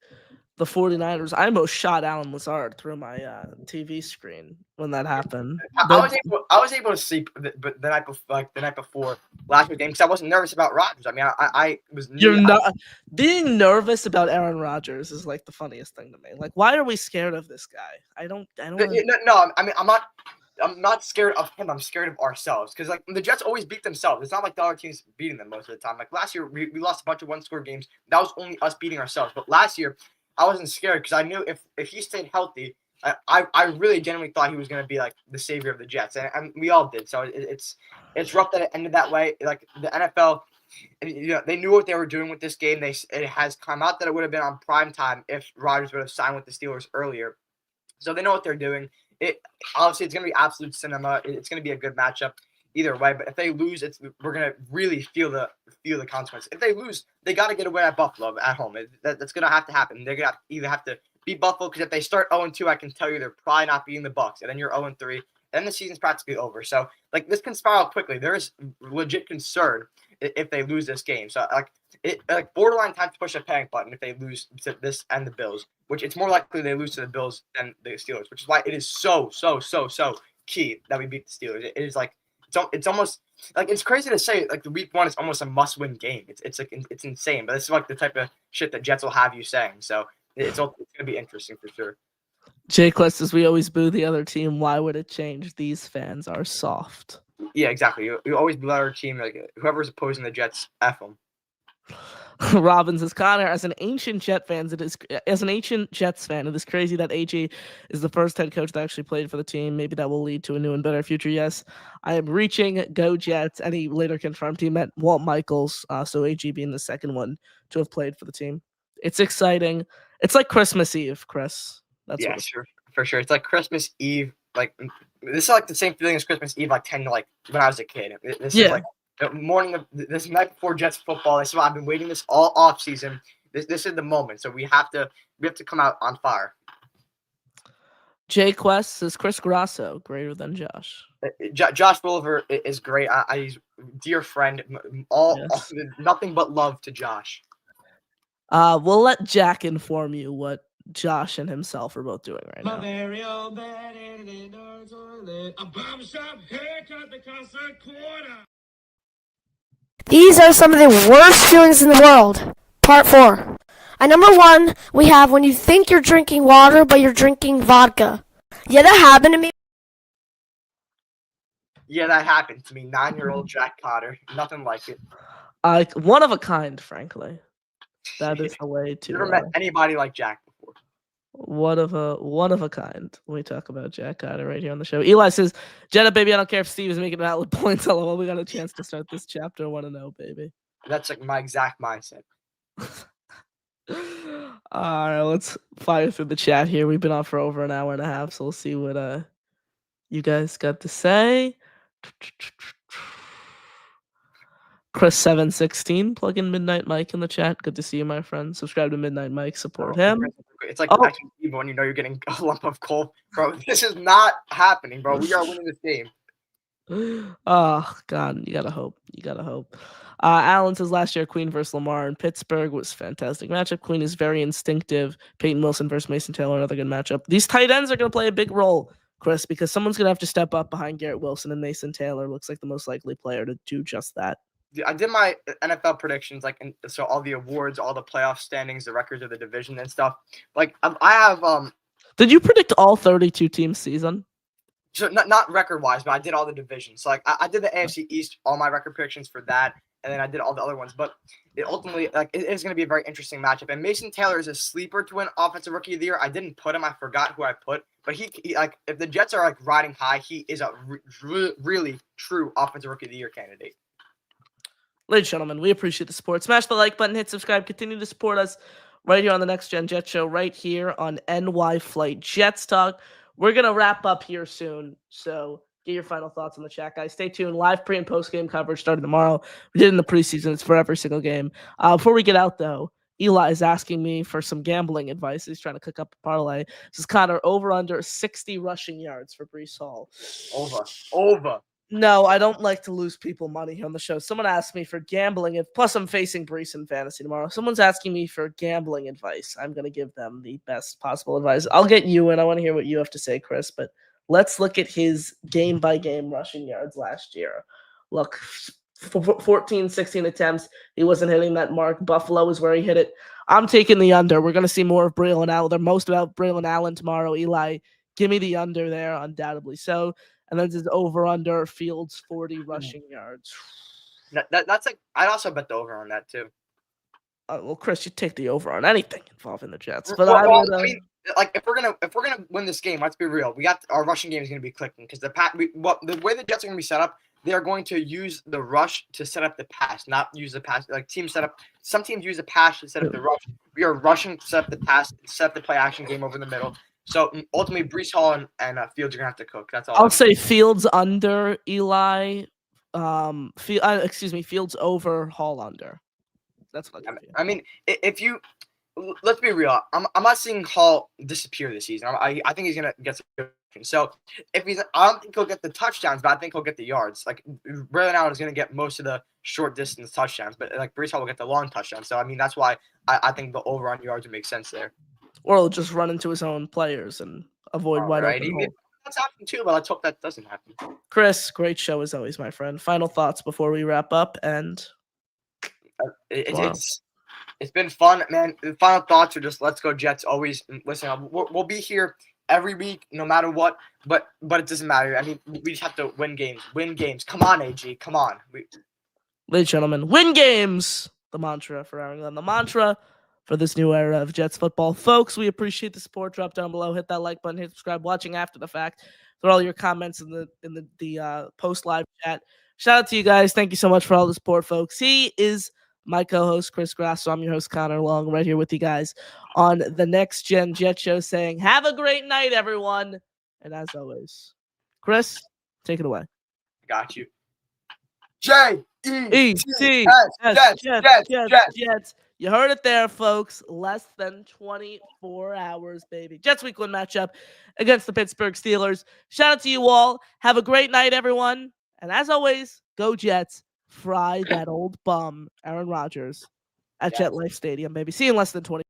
the 49ers, I almost shot Alan Lazard through my TV screen when that happened. I was able to sleep, but the night before last week's game, because I wasn't nervous about Rodgers. I mean, I was. Being nervous about Aaron Rodgers is, like, the funniest thing to me. Like, why are we scared of this guy? I don't. No, I mean, I'm not scared of him. I'm scared of ourselves, because, like, the Jets always beat themselves. It's not like the other teams beating them most of the time. Like, last year, we lost a bunch of one-score games. That was only us beating ourselves. But last year, I wasn't scared because I knew if he stayed healthy, I really genuinely thought he was going to be, like, the savior of the Jets, and we all did. So it's rough that it ended that way. Like, the NFL, they knew what they were doing with this game. It has come out that it would have been on prime time if Rodgers would have signed with the Steelers earlier. So they know what they're doing. Obviously it's going to be absolute cinema. It's going to be a good matchup either way. But if they lose, we're going to really feel the consequences. If they lose, they got to get a win at Buffalo at home. That's going to have to happen. They're going to either have to beat Buffalo, because if they start 0-2, I can tell you they're probably not beating the Bucs. And then you're 0-3. Then the season's practically over. So, like, this can spiral quickly. There is legit concern if they lose this game. So, like borderline time to push a panic button if they lose to this and the Bills, which it's more likely they lose to the Bills than the Steelers, which is why it is so key that we beat the Steelers. It is, like, it's almost like, it's crazy to say, like, the week one is almost a must-win game. It's like, it's insane, but this is, like, the type of shit that Jets will have you saying. So it's going to be interesting for sure. Jay Quest says, we always boo the other team. Why would it change? These fans are soft. Yeah, exactly. You always boo our team. Like, whoever's opposing the Jets, F them. Robbins says, Connor, as an ancient Jets fan, it is crazy that AG is the first head coach that actually played for the team. Maybe that will lead to a new and better future. Yes, I am reaching. Go Jets. And he later confirmed he met Walt Michaels. So AG being the second one to have played for the team. It's exciting. It's like Christmas Eve, Chris. That's for sure. It's like Christmas Eve. Like, this is like the same feeling as Christmas Eve, like 10 to, like, when I was a kid. This is like the morning of this night before Jets football. This is why I've been waiting this all off season. This is the moment. So we have to come out on fire. Jay Quest says, Chris Grasso greater than Josh. Josh Bulliver is great. He's a dear friend. Nothing but love to Josh. We'll let Jack inform you what Josh and himself are both doing right now. Very own bed in an indoor toilet. A bombshell haircut that costs $25. These are some of the worst feelings in the world. Part 4. At number 1, we have when you think you're drinking water, but you're drinking vodka. Yeah, that happened to me. Yeah, that happened to me. 9-year-old Jack Cotter. Nothing like it. One of a kind, frankly. That is the way to. Never met anybody like Jack before. One of a kind. We talk about Jack Cotter right here on the show. Eli says, Jenna, baby, I don't care if Steve is making valid points. LOL, we got a chance to start this chapter. I want to know, baby. That's, like, my exact mindset. All right, let's fire through the chat here. We've been on for over an hour and a half, so we'll see what you guys got to say. Chris716, plug in Midnight Mike in the chat. Good to see you, my friend. Subscribe to Midnight Mike. Support him. It's like Oh. actually evil when you know you're getting a lump of coal, bro. This is not happening, bro. We are winning this game. Oh God, you gotta hope. You gotta hope. Alan says last year Queen versus Lamar in Pittsburgh was a fantastic matchup. Queen is very instinctive. Peyton Wilson versus Mason Taylor, another good matchup. These tight ends are gonna play a big role, Chris, because someone's gonna have to step up behind Garrett Wilson, and Mason Taylor looks like the most likely player to do just that. I did my NFL predictions, so all the awards, all the playoff standings, the records of the division and stuff. Like I have Did you predict all 32 teams season? So not record wise, but I did all the divisions. So like I did the AFC East, all my record predictions for that, and then I did all the other ones. But it ultimately it is going to be a very interesting matchup. And Mason Taylor is a sleeper to win Offensive Rookie of the Year. I didn't put him. I forgot who I put. But he like if the Jets are like riding high, he is a really true Offensive Rookie of the Year candidate. Ladies and gentlemen, we appreciate the support. Smash the like button, hit subscribe, continue to support us right here on the Next Gen Jet Show, right here on NY Flight Jets Talk. We're going to wrap up here soon, so get your final thoughts in the chat, guys. Stay tuned. Live pre- and post-game coverage starting tomorrow. We did it in the preseason. It's for every single game. Before we get out, though, Eli is asking me for some gambling advice. He's trying to cook up a parlay. This is Cotter over under 60 rushing yards for Breece Hall. Over. No, I don't like to lose people money here on the show. Someone asked me for gambling. Plus, I'm facing Breece in fantasy tomorrow. Someone's asking me for gambling advice. I'm going to give them the best possible advice. I'll get you in. I want to hear what you have to say, Chris. But let's look at his game-by-game rushing yards last year. Look, 14, 16 attempts. He wasn't hitting that mark. Buffalo is where he hit it. I'm taking the under. We're going to see more of Braylon Allen. They're most about Braylon Allen tomorrow. Eli, give me the under there, undoubtedly. So, and then his over-under Fields 40 rushing yards. That's like I'd also bet the over on that too. Well, Chris, you take the over on anything involving the Jets. But I would, mean, like if we're gonna win this game, let's be real. We got our rushing game is gonna be clicking because the way the Jets are gonna be set up, they are going to use the rush to set up the pass, not use the pass. Like teams set up. Some teams use the pass to set up the rush. We are rushing to set up the pass, set up the play action game over the middle. So ultimately, Breece Hall and Fields are gonna have to cook. That's all. I'll say Fields under Eli. Fields over, Hall under. That's what I mean, if you let's be real, I'm not seeing Hall disappear this season. I think he's gonna get some. So if I don't think he'll get the touchdowns, but I think he'll get the yards. Like Braylon Allen is gonna get most of the short distance touchdowns, but like Breece Hall will get the long touchdowns. So I mean, that's why I think the over on yards would make sense there. Or he'll just run into his own players and avoid wide open holes. That's happened too, but let's hope that doesn't happen. Chris, great show as always, my friend. Final thoughts before we wrap up, and it's been fun, man. The final thoughts are just let's go Jets. Always listen. We'll be here every week, no matter what. But it doesn't matter. I mean, we just have to win games. Win games. Come on, AG. Come on. Ladies and gentlemen, win games. The mantra for Aaron Glenn. The mantra for this new era of Jets football. Folks, we appreciate the support. Drop down below, hit that like button, hit subscribe, watching after the fact. For all your comments in the post live chat. Shout out to you guys. Thank you so much for all the support, folks. He is my co-host, Chris Grasso. I'm your host, Cotter Long, right here with you guys on the Next Gen Jet Show saying, have a great night, everyone. And as always, Chris, take it away. Got you. Jets. You heard it there, folks. Less than 24 hours, baby. Jets Week 1 matchup against the Pittsburgh Steelers. Shout out to you all. Have a great night, everyone. And as always, go Jets. Fry that old bum, Aaron Rodgers, at Jet Life Stadium, baby. See you in less than 20.